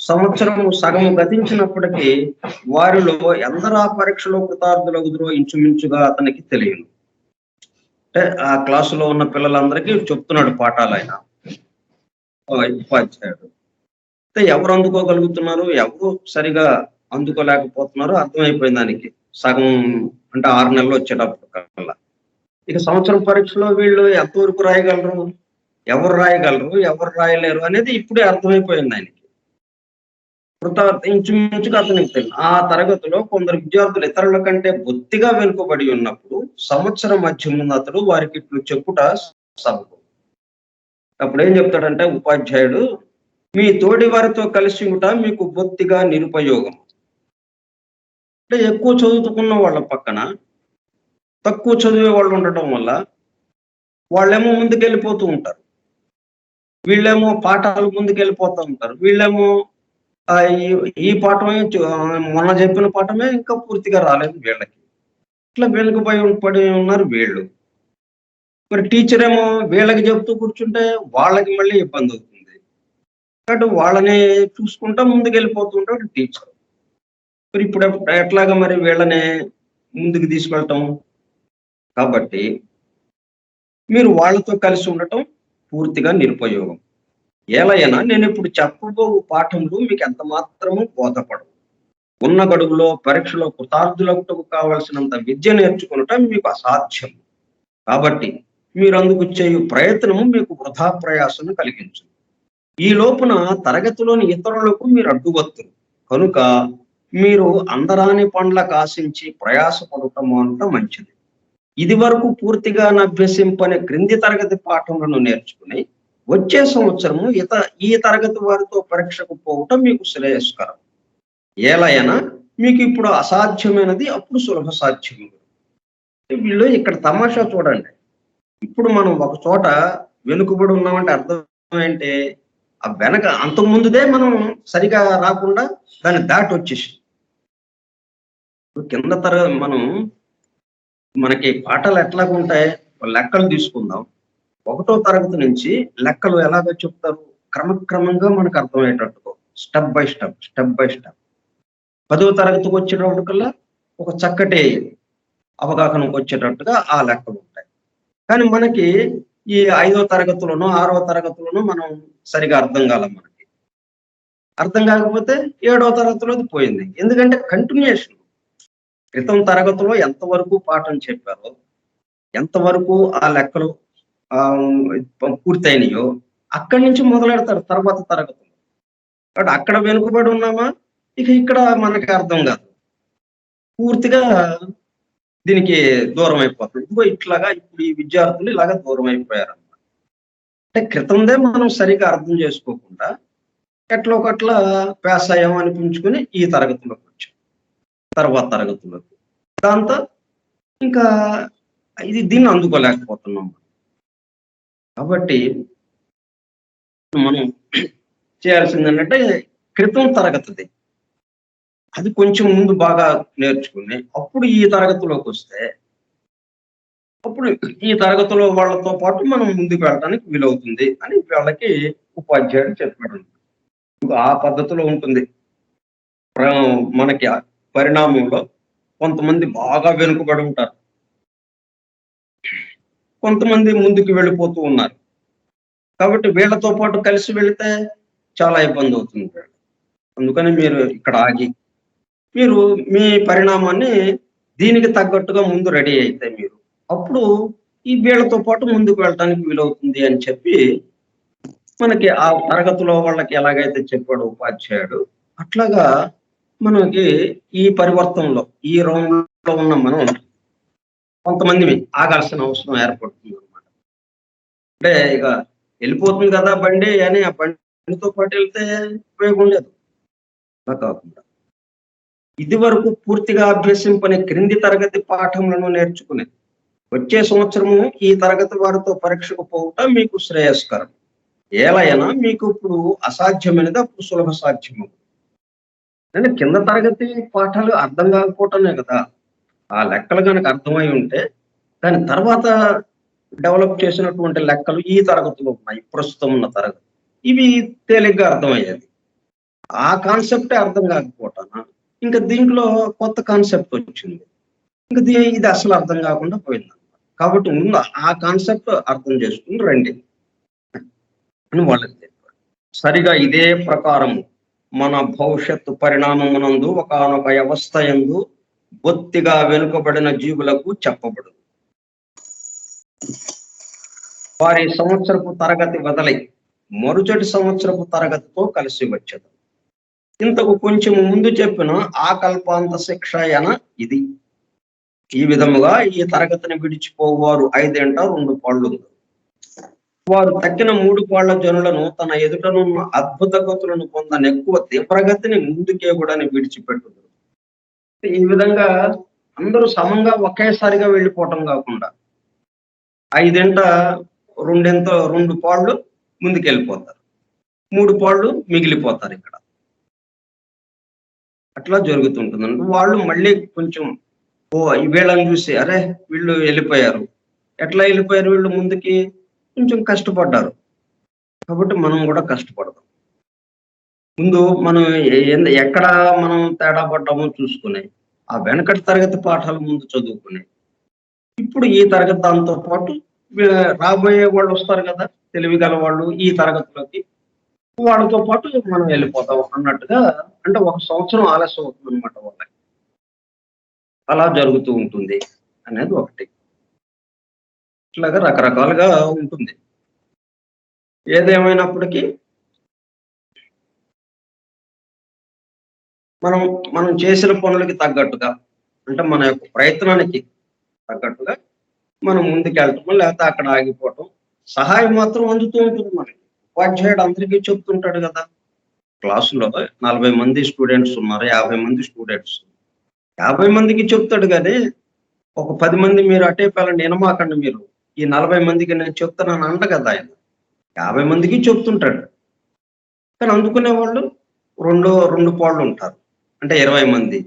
సంవత్సరము సగము గతించినప్పటికీ వారిలో ఎందరా పరీక్షలో కృతార్థులగుదురో ఇంచుమించుగా అతనికి తెలియదు. అంటే ఆ క్లాసులో ఉన్న పిల్లలందరికీ చెప్తున్నాడు పాఠాలు ఆయన, ఉపాధ్యాయుడు. అయితే ఎవరు అందుకోగలుగుతున్నారు, ఎవరు సరిగా అందుకోలేకపోతున్నారు అర్థమైపోయింది దానికి. సగం అంటే 6 నెలలు వచ్చేటప్పుడు కల్లా. ఇక సంవత్సరం పరీక్షలో వీళ్ళు ఎంతవరకు రాయగలరు, ఎవరు రాయగలరు, ఎవరు రాయలేరు అనేది ఇప్పుడే అర్థమైపోయింది ఆయనకి. ఇంచుమించుగా అతనికి తెలియదు. ఆ తరగతిలో కొందరు విద్యార్థులు ఇతరుల కంటే బొత్తిగా వెనుకబడి ఉన్నప్పుడు సంవత్సరం మధ్య ముందు అతడు వారికి ఇట్లు చెప్పుట సభకు. అప్పుడు ఏం చెప్తాడంటే ఉపాధ్యాయుడు, మీ తోటి వారితో కలిసి ఉంట మీకు బొత్తిగా నిరుపయోగం. అంటే ఎక్కువ చదువుకున్న వాళ్ళ పక్కన తక్కువ చదివే వాళ్ళు ఉండటం వల్ల వాళ్ళేమో ముందుకెళ్ళిపోతూ ఉంటారు, వీళ్ళేమో పాఠాలు ముందుకెళ్ళిపోతూ ఉంటారు. వీళ్ళేమో ఈ పాఠమే మొన్న చెప్పిన పాఠమే ఇంకా పూర్తిగా రాలేదు వీళ్ళకి. ఇట్లా పడి ఉన్నారు వీళ్ళు. మరి టీచర్ ఏమో వీళ్ళకి చెప్తూ కూర్చుంటే వాళ్ళకి మళ్ళీ ఇబ్బంది అవుతుంది. కాబట్టి వాళ్ళని చూసుకుంటా ముందుకెళ్ళిపోతూ ఉంటాడు టీచర్. మరి ఇప్పుడు ఎట్లాగా మరి వీళ్ళని ముందుకు తీసుకెళ్ళటం? కాబట్టి మీరు వాళ్ళతో కలిసి ఉండటం పూర్తిగా నిరుపయోగం. ఏలైనా నేను ఇప్పుడు చెప్పబో పాఠంలో మీకు ఎంత మాత్రము బోధపడవు. ఉన్న గడువులో పరీక్షలో కృతార్థులకు కావలసినంత విద్య నేర్చుకునటం మీకు అసాధ్యం. కాబట్టి మీరు అందుకు చేయు ప్రయత్నము మీకు వృధా ప్రయాసను కలిగించు. ఈ లోపున తరగతిలోని ఇతరులకు మీరు అడ్డువత్తురు కనుక మీరు అందరాని పండ్లకు ఆశించి ప్రయాసపడటం అంట మంచిది. ఇది వరకు పూర్తిగా అభ్యసింపని క్రింది తరగతి పాఠములను నేర్చుకుని వచ్చే సంవత్సరము ఈ తరగతి వారితో పరీక్షకు పోవటం మీకు శ్రేయస్కరం. ఏలైనా మీకు ఇప్పుడు అసాధ్యమైనది అప్పుడు సులభ సాధ్యము. వీళ్ళు ఇక్కడ తమాషా చూడండి. ఇప్పుడు మనం ఒక చోట వెనుకబడి ఉన్నామంటే అర్థం ఏంటి? ఆ వెనక అంతకుముందుదే మనం సరిగా రాకుండా దాన్ని దాటి వచ్చేసి కింద మనకి పాఠాలు ఎట్లాగా ఉంటాయి? లెక్కలు తీసుకుందాం. 1వ తరగతి నుంచి లెక్కలు ఎలాగో చెప్తారు? క్రమక్రమంగా మనకు అర్థమయ్యేటట్టుగా, స్టెప్ బై స్టెప్. 10వ తరగతికి వచ్చేటప్పటికల్లా ఒక చక్కటి అవగాహనకు వచ్చేటట్టుగా ఆ లెక్కలు ఉంటాయి. కానీ మనకి ఈ 5వ తరగతిలోనో 6వ తరగతిలోనో మనం సరిగా అర్థం కాలం. మనకి అర్థం కాకపోతే 7వ తరగతిలో పోయింది. ఎందుకంటే కంటిన్యూషన్. క్రితం తరగతిలో ఎంతవరకు పాఠం చెప్పారో, ఎంతవరకు ఆ లెక్కలు పూర్తయినాయో అక్కడి నుంచి మొదలెడతారు తర్వాత తరగతులు. కాబట్టి అక్కడ వెనుకబడి ఉన్నామా, ఇక ఇక్కడ మనకి అర్థం కాదు, పూర్తిగా దీనికి దూరం అయిపోతుంది. ఇట్లాగా ఇప్పుడు ఈ విద్యార్థులు ఇలాగా దూరం అయిపోయారన్నమాట. అంటే క్రితందే మనం సరిగా అర్థం చేసుకోకుండా ఎట్లా ఒకట్లా పాస్ అయ్యాం అనిపించుకుని ఈ తరగతిలోకి వచ్చాం, తర్వాత తరగతిలోకి. దాంతో ఇంకా దీన్ని అందుకోలేకపోతున్నాం. కాబట్టి మనం చేయాల్సింది ఏంటంటే క్రితం తరగతిది అది కొంచెం ముందు బాగా నేర్చుకుని అప్పుడు ఈ తరగతిలోకి వస్తే అప్పుడు ఈ తరగతిలో వాళ్ళతో పాటు మనం ముందుకు వెళ్ళడానికి వీలవుతుంది అని వాళ్ళకి ఉపాధ్యాయుడు చెప్పాడు. ఆ పద్ధతిలో ఉంటుంది. మనకి పరిణామంలో కొంతమంది బాగా వెనుకబడి ఉంటారు, కొంతమంది ముందుకు వెళ్ళిపోతూ ఉన్నారు. కాబట్టి వీళ్ళతో పాటు కలిసి వెళితే చాలా ఇబ్బంది అవుతుంది. అందుకని మీరు ఇక్కడ ఆగి మీరు మీ పరిణామాన్ని దీనికి తగ్గట్టుగా ముందు రెడీ అయితే మీరు అప్పుడు ఈ వీళ్ళతో పాటు ముందుకు వెళ్ళటానికి వీలవుతుంది అని చెప్పి మనకి ఆ తరగతిలో వాళ్ళకి ఎలాగైతే చెప్పాడు ఉపాధ్యాయుడు అట్లాగా మనకి ఈ పరివర్తనలో ఈ రౌండ్ లో ఉన్న మనం కొంతమంది ఆగాల్సిన అవసరం ఏర్పడుతుంది అనమాట. అంటే ఇక వెళ్ళిపోతుంది కదా బండి అని ఆ బండితో పాటు వెళ్తే ఉపయోగం లేదు. అలా కాకుండా ఇది వరకు పూర్తిగా అభ్యసింపని క్రింది తరగతి పాఠములను నేర్చుకునే వచ్చే సంవత్సరము ఈ తరగతి వారితో పరీక్షకు పోవుట మీకు శ్రేయస్కరం. ఏలైనా మీకు ఇప్పుడు అసాధ్యమైనది అప్పుడు సులభ సాధ్యము. అంటే కింద తరగతి పాఠాలు అర్థం కాకపోవటమే కదా, ఆ లెక్కలు కనుక అర్థమై ఉంటే దాని తర్వాత డెవలప్ చేసినటువంటి లెక్కలు ఈ తరగతిలో ఉన్నాయి, ప్రస్తుతం ఉన్న తరగతి ఇవి తేలిగ్గా అర్థమయ్యేది. ఆ కాన్సెప్టే అర్థం కాకపోవటాన ఇంకా దీంట్లో కొత్త కాన్సెప్ట్ వచ్చింది, ఇంకా ఇది అసలు అర్థం కాకుండా పోయింది. కాబట్టి ముందు ఆ కాన్సెప్ట్ అర్థం చేసుకుని రండి అని వాళ్ళకి చెప్పారు. సరిగా ఇదే ప్రకారము మన భవిష్యత్తు పరిణామమునందు ఒకానొక వ్యవస్థ యందు బొత్తిగా వెనుకబడిన జీవులకు చెప్పబడు. వారి సంవత్సరపు తరగతి వదలై మరుచటి సంవత్సరపు తరగతితో కలిసి వచ్చేది. ఇంతకు కొంచెం ముందు చెప్పిన ఆకల్పాంత శిక్షయన ఇది. ఈ విధముగా ఈ తరగతిని విడిచిపోవారు 5 2 పాళ్ళు. వారు తక్కిన 3 పాళ్ల జనులను తన ఎదుటనున్న అద్భుత గతులను పొందనెక్కువ తీవ్రగతిని ముందుకే కూడా విడిచిపెట్టుదు. ఈ విధంగా అందరూ సమంగా ఒకేసారిగా వెళ్ళిపోవటం కాకుండా 2 పాళ్ళు ముందుకెళ్ళిపోతారు, 3 పాళ్ళు మిగిలిపోతారు. ఇక్కడ అట్లా జరుగుతుంటుందండి. వాళ్ళు మళ్ళీ కొంచెం వీళ్ళని చూసి అరే వీళ్ళు వెళ్ళిపోయారు, ఎట్లా వెళ్ళిపోయారు వీళ్ళు ముందుకి, కొంచెం కష్టపడ్డారు కాబట్టి మనం కూడా కష్టపడదాం. ముందు మనం ఎక్కడ మనం తేడా పడ్డామో చూసుకుని ఆ వెనకటి తరగతి పాఠాలు ముందు చదువుకుని ఇప్పుడు ఈ తరగతి దాంతో పాటు రాబోయే వాళ్ళు వస్తారు కదా తెలివి గల వాళ్ళు ఈ తరగతిలోకి, వాళ్ళతో పాటు మనం వెళ్ళిపోతాం అన్నట్టుగా. అంటే 1 సంవత్సరం ఆలస్యం అవుతుంది అనమాట వాళ్ళకి. అలా జరుగుతూ ఉంటుంది అనేది ఒకటి. ఇట్లాగా రకరకాలుగా ఉంటుంది. ఏదేమైనప్పటికీ మనం మనం చేసిన పనులకి తగ్గట్టుగా అంటే మన యొక్క ప్రయత్నానికి తగ్గట్టుగా మనం ముందుకెళ్ళటం లేకపోతే అక్కడ ఆగిపోవటం, సహాయం మాత్రం అందుతూ ఉంటుంది మనకి. ఉపాధ్యాయుడు అందరికీ చెప్తుంటాడు కదా, క్లాసులో 40 మంది స్టూడెంట్స్ ఉన్నారు, 50 మంది స్టూడెంట్స్, 50 మందికి చెప్తాడు కానీ ఒక 10 మంది మీరు అటే పిల్లండి వినమాకండి, మీరు ఈ 40 మందికి నేను చెప్తానని అంట కదా ఆయన. 50 మందికి చెప్తుంటాడు కానీ అందుకునే వాళ్ళు రెండు పాళ్ళు ఉంటారు, అంటే 20 మంది.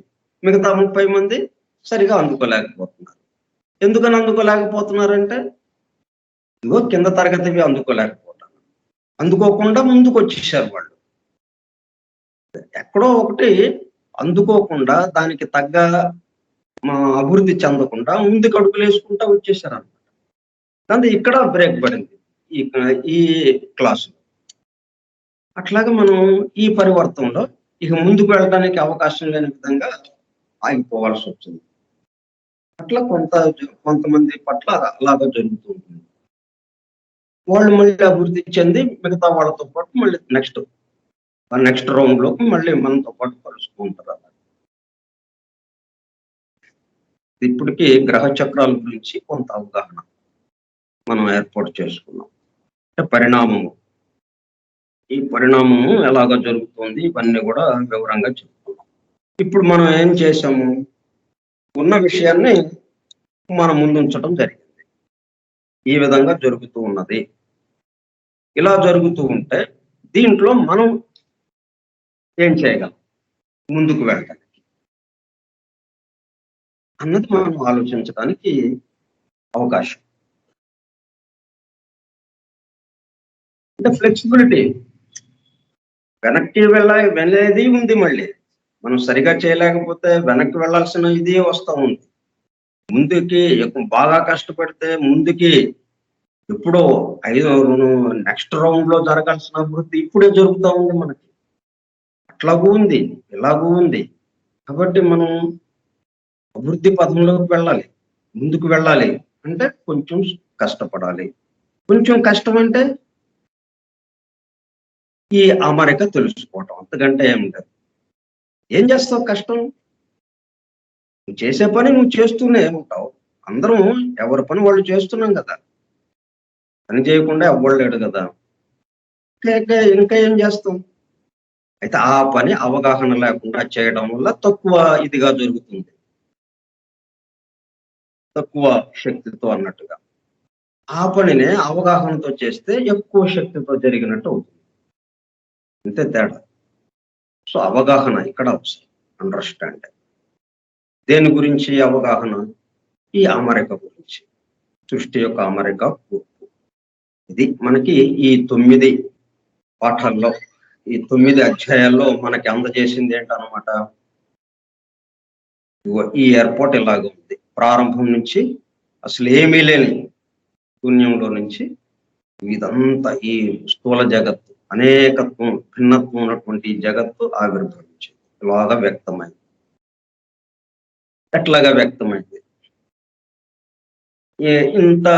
మిగతా 30 మంది సరిగా అందుకోలేకపోతున్నారు. ఎందుకని అందుకోలేకపోతున్నారంటే ఇదిగో కింద తరగతివి అందుకోలేకపోతాను, అందుకోకుండా ముందుకు వచ్చేసారు వాళ్ళు. ఎక్కడో ఒకటి అందుకోకుండా దానికి తగ్గ అభివృద్ధి చెందకుండా ముందుకు అడుగులు వేసుకుంటా వచ్చేసారు అనమాట. దాంతో ఇక్కడ బ్రేక్ పడింది ఈ క్లాసు. అట్లాగే మనం ఈ పరివర్తనలో ఇక ముందుకు వెళ్ళడానికి అవకాశం లేని విధంగా ఆగిపోవాల్సి వచ్చింది. అట్లా కొంతమంది పట్ల అలాగా జరుగుతూ ఉంటుంది. వాళ్ళు మళ్ళీ అభివృద్ధి చెంది మిగతా వాళ్ళతో పాటు మళ్ళీ నెక్స్ట్ రౌండ్ లోకి మళ్ళీ మనతో పాటు కలుస్తూ ఉంటారు. ఇప్పటికీ గ్రహ చక్రాల గురించి కొంత అవగాహన మనం ఏర్పాటు చేసుకున్నాం. అంటే పరిణామము ఈ పరిణామము ఎలాగ జరుగుతుంది ఇవన్నీ కూడా వివరంగా చెప్పుకున్నాం. ఇప్పుడు మనం ఏం చేసాము, ఉన్న విషయాన్ని మన ముందుంచడం జరిగింది. ఈ విధంగా జరుగుతూ ఉన్నది. ఇలా జరుగుతూ ఉంటే దీంట్లో మనం ఏం చేయగలం ముందుకు వెళ్ళడానికి అన్నది మనం ఆలోచించడానికి అవకాశం. అంటే ఫ్లెక్సిబిలిటీ, వెనక్కి వెళ్ళేది ఉంది. మళ్ళీ మనం సరిగా చేయలేకపోతే వెనక్కి వెళ్ళాల్సిన ఇది వస్తూ ఉంది. ముందుకి బాగా కష్టపడితే ముందుకి ఎప్పుడో నెక్స్ట్ రౌండ్ లో జరగాల్సిన అభివృద్ధి ఇప్పుడే జరుగుతూ ఉంది మనకి. అట్లాగూ ఉంది, ఇలాగూ ఉంది. కాబట్టి మనం అభివృద్ధి పథంలోకి వెళ్ళాలి, ముందుకు వెళ్ళాలి అంటే కొంచెం కష్టపడాలి. కొంచెం కష్టం అంటే ఈ అమరిక తెలుసుకోవటం, అంతకంటే ఏం లేదు. ఏం చేస్తావు కష్టం? నువ్వు చేసే పని నువ్వు చేస్తూనే ఉంటావు. అందరం ఎవరి పని వాళ్ళు చేస్తున్నాం కదా, పని చేయకుండా ఎవ్వలేడు కదా. ఇంకా ఏం చేస్తాం? అయితే ఆ పని అవగాహన లేకుండా చేయడం వల్ల తక్కువ ఇదిగా జరుగుతుంది, తక్కువ శక్తితో అన్నట్టుగా. ఆ పనినే అవగాహనతో చేస్తే ఎక్కువ శక్తితో జరిగినట్టు అవుతుంది. అంతే తేడా. సో అవగాహన ఇక్కడ అవసరం, అండర్స్టాండింగ్. దేని గురించి అవగాహన? ఈ అమరిక గురించి, సృష్టి యొక్క అమరిక కూర్పు. ఇది మనకి ఈ 9 పాఠాల్లో, ఈ 9 అధ్యాయాల్లో మనకి అందజేసింది ఏంటన్నమాట. ఈ ఏర్పాటు ఇలాగ ఉంది. ప్రారంభం నుంచి అసలు ఏమీ లేని శూన్యంలో నుంచి ఇదంతా ఈ స్థూల జగత్తు, అనేకత్వం, భిన్నత్వం ఉన్నటువంటి జగత్తు ఆవిర్భవించింది. ఇలాగా వ్యక్తమైంది. ఎట్లాగా వ్యక్తమైంది? ఇంత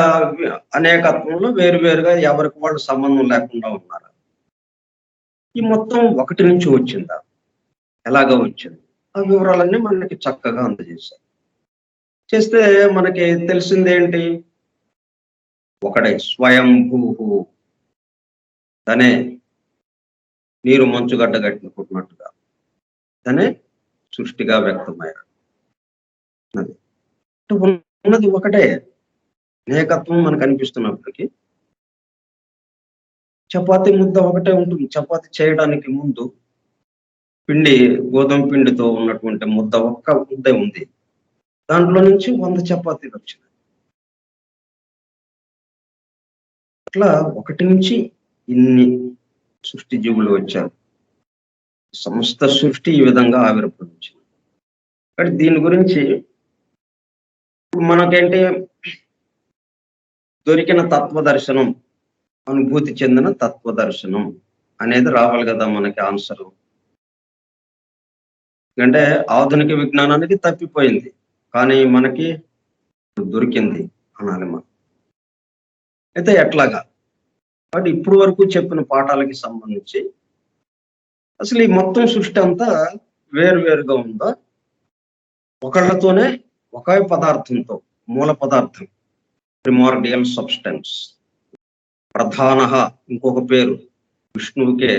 అనేకత్వంలో వేరువేరుగా ఎవరికి వాళ్ళు సంబంధం లేకుండా ఉన్నారు. ఈ మొత్తం ఒకటి నుంచి వచ్చిందా, ఎలాగ వచ్చింది? ఆ వివరాలన్నీ మనకి చక్కగా అందజేశారు. చేస్తే మనకి తెలిసిందేంటి? ఒకడే స్వయంభూ, తనే నీరు మంచుగడ్డ కట్టినట్టుగా తనే సృష్టిగా వ్యక్తమయ్యాడు. అది ఉన్నది ఒకటే. అనేకత్వం మనకు అనిపిస్తున్నప్పటికీ చపాతీ ముద్ద ఒకటే ఉంటుంది. చపాతీ చేయడానికి ముందు పిండి, గోధుమ పిండితో ఉన్నటువంటి ముద్ద ఒక్క ముద్దే ఉంది. దాంట్లో నుంచి 100 చపాతీలు వచ్చినాయి. అట్లా ఒకటి నుంచి ఇన్ని సృష్టి జీవులు వచ్చారు. సమస్త సృష్టి ఈ విధంగా ఆవిర్భవించింది. కాబట్టి దీని గురించి మనకేంటి, దొరికిన తత్వదర్శనం, అనుభూతి చెందిన తత్వదర్శనం అనేది రావాలి కదా మనకి ఆన్సర్. ఎందుకంటే ఆధునిక విజ్ఞానానికి తప్పిపోయింది, కానీ మనకి దొరికింది అనాలి మనం. అయితే ఎట్లాగా? కాబట్టి ఇప్పుడు వరకు చెప్పిన పాఠాలకి సంబంధించి అసలు ఈ మొత్తం సృష్టి అంతా వేరువేరుగా ఉందా, ఒకళ్ళతోనే ఒకే పదార్థంతో, మూల పదార్థం, ప్రిమార్డియల్ సబ్స్టెన్స్, ప్రధాన, ఇంకొక పేరు విష్ణువుకే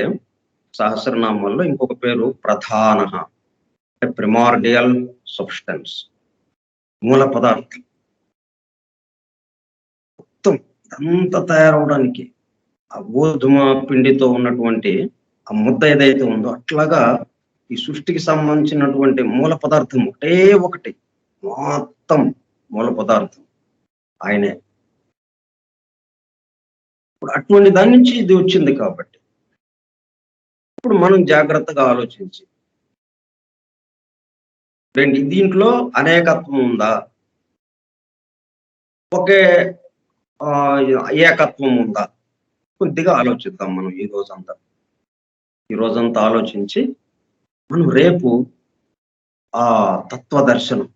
సహస్రనామాల్లో ఇంకొక పేరు ప్రధాన, ప్రిమార్డియల్ సబ్స్టెన్స్, మూల పదార్థం. మొత్తం ఇదంతా తయారవడానికి ఆ గోధుమ పిండితో ఉన్నటువంటి ఆ ముద్ద ఏదైతే ఉందో, అట్లాగా ఈ సృష్టికి సంబంధించినటువంటి మూల పదార్థం ఒకటే ఒకటి, మొత్తం మూల పదార్థం ఆయనే. ఇప్పుడు అటువంటి దాని నుంచి ఇది వచ్చింది. కాబట్టి ఇప్పుడు మనం జాగ్రత్తగా ఆలోచించి, దీంట్లో అనేకత్వం ఉందా, ఒకే ఏకత్వం ఉందా, కొద్దిగా ఆలోచిద్దాం మనం ఈ రోజంతా ఆలోచించి మనం రేపు ఆ తత్వదర్శనం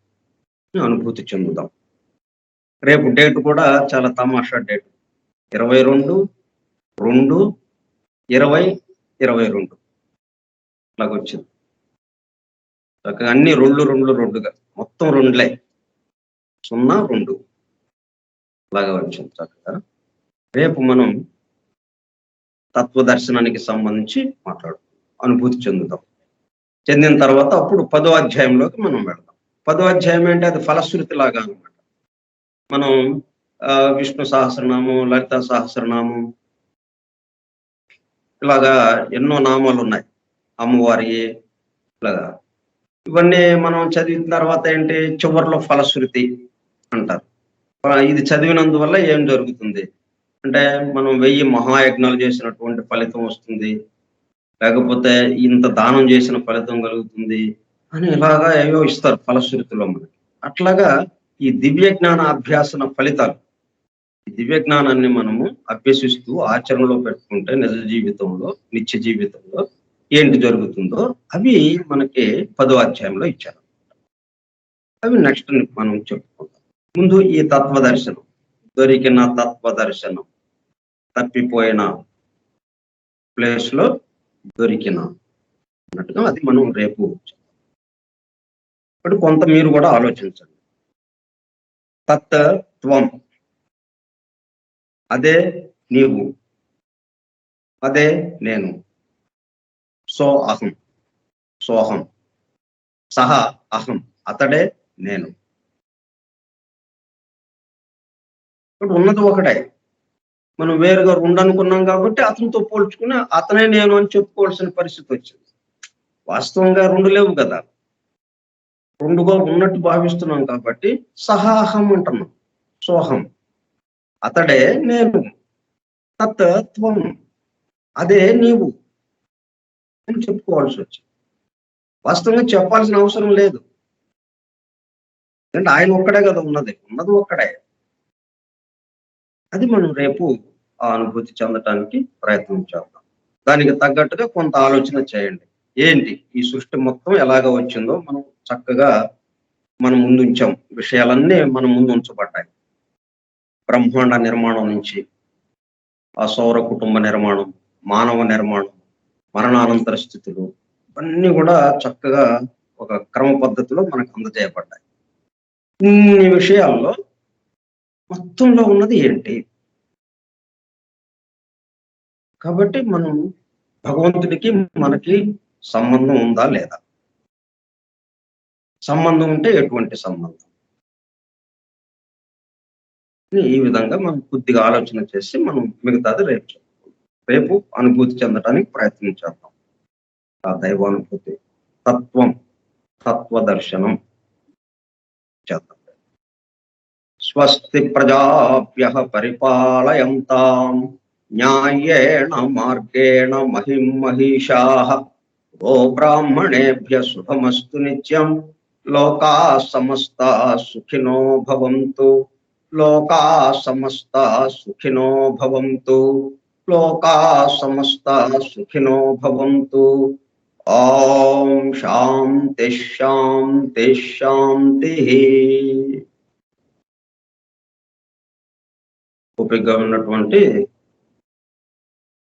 అనుభూతి చెందుదాం. రేపు డేట్ కూడా చాలా తమాషా డేట్, 22/2/2022 అలాగొచ్చింది. చక్కగా అన్ని 2 మొత్తం 2లే, 0 2 అలాగా వచ్చింది చక్కగా. రేపు మనం తత్వదర్శనానికి సంబంధించి అనుభూతి చెందుతాం. చెందిన తర్వాత అప్పుడు 10వ అధ్యాయంలోకి మనం వెళ్దాం. 10వ అధ్యాయం అంటే అది ఫలశ్రుతి లాగా అనమాట. మనం విష్ణు సహస్రనామం, లలిత సహస్రనామం ఇలాగా ఎన్నో నామాలు ఉన్నాయి. అమ్మవారి ఇలాగా ఇవన్నీ మనం చదివిన తర్వాత ఏంటి చివరిలో ఫలశ్రుతి అంటారు. ఇది చదివినందువల్ల ఏం జరుగుతుంది అంటే మనం 1000 మహాయజ్ఞాలు చేసినటువంటి ఫలితం వస్తుంది, లేకపోతే ఇంత దానం చేసిన ఫలితం కలుగుతుంది అని ఇలాగా ఏవో ఇస్తారు ఫలశ్రుతిలో మనకి. అట్లాగా ఈ దివ్య జ్ఞాన అభ్యాసన ఫలితాలు, ఈ దివ్య జ్ఞానాన్ని మనము అభ్యసిస్తూ ఆచరణలో పెట్టుకుంటే నిజ జీవితంలో, నిత్య జీవితంలో ఏంటి జరుగుతుందో అవి మనకి 10వ అధ్యాయంలో ఇచ్చారు. అవి నెక్స్ట్ మనం చెప్పుకుందాం. ముందు ఈ తత్వదర్శనం, దొరికిన తత్వదర్శనం, తప్పిపోయిన ప్లేస్ లో దొరికిన అన్నట్టుగా అది మనం రేపు ఇప్పుడు కొంత మీరు కూడా ఆలోచించండి. తత్వం అదే నీవు, అదే నేను. సోహం సహ అహం, అతడే నేను. ఇప్పుడు ఉన్నది ఒకటే, మనం వేరుగా ఉండనుకున్నాం కాబట్టి అతనితో పోల్చుకుని అతనే నేను అని చెప్పుకోవాల్సిన పరిస్థితి వచ్చింది. వాస్తవంగా రెండు లేవు కదా, రెండుగా ఉన్నట్టు భావిస్తున్నాం కాబట్టి సహాహం అంటున్నాం. సోహం అతడే నేను, తత్వం అదే నీవు అని చెప్పుకోవాల్సి వచ్చింది. వాస్తవంగా చెప్పాల్సిన అవసరం లేదు, అంటే ఆయన ఒక్కడే కదా ఉన్నది ఒక్కడే. అది మనం రేపు ఆ అనుభూతి చెందటానికి ప్రయత్నం చేద్దాం. దానికి తగ్గట్టుగా కొంత ఆలోచన చేయండి. ఏంటి ఈ సృష్టి మొత్తం ఎలాగ వచ్చిందో మనం చక్కగా మనం ముందు ఉంచాం. విషయాలన్నీ మనం ముందు ఉంచబడ్డాయి. బ్రహ్మాండ నిర్మాణం నుంచి ఆ సౌర కుటుంబ నిర్మాణం, మానవ నిర్మాణం, మరణానంతర స్థితులు ఇవన్నీ కూడా చక్కగా ఒక క్రమ పద్ధతిలో మనకు అందజేయబడ్డాయి. ఇన్ని విషయాల్లో మొత్తంలో ఉన్నది ఏంటి కాబట్టి మనం భగవంతుడికి మనకి సంబంధం ఉందా లేదా, సంబంధం ఉంటే ఎటువంటి సంబంధం, ఈ విధంగా మనం కొద్దిగా ఆలోచన చేసి మనం మిగతాది రేపు అనుభూతి చెందడానికి ప్రయత్నం చేద్దాం. ఆ దైవానుభూతి, తత్వదర్శనం చేద్దాం. స్వస్తి ప్రజాభ్యః పరిపాలయంతాం న్యాయేణ మార్గేణ మహిం మహిషాః గో బ్రాహ్మణేభ్యః శుభమస్తు నిత్యం. లోకాః సమస్తాః సుఖినో భవంతు. లోకాః సమస్తాః సుఖినో భవంతు. లోకాః సమస్తాః సుఖినో భవంతు. ఓం శాంతి శాంతి శాంతి. ఓపికగా ఉన్నటువంటి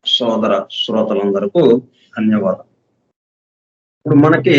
సోదర శ్రోతలందరికీ ధన్యవాదాలు. ఇప్పుడు మనకి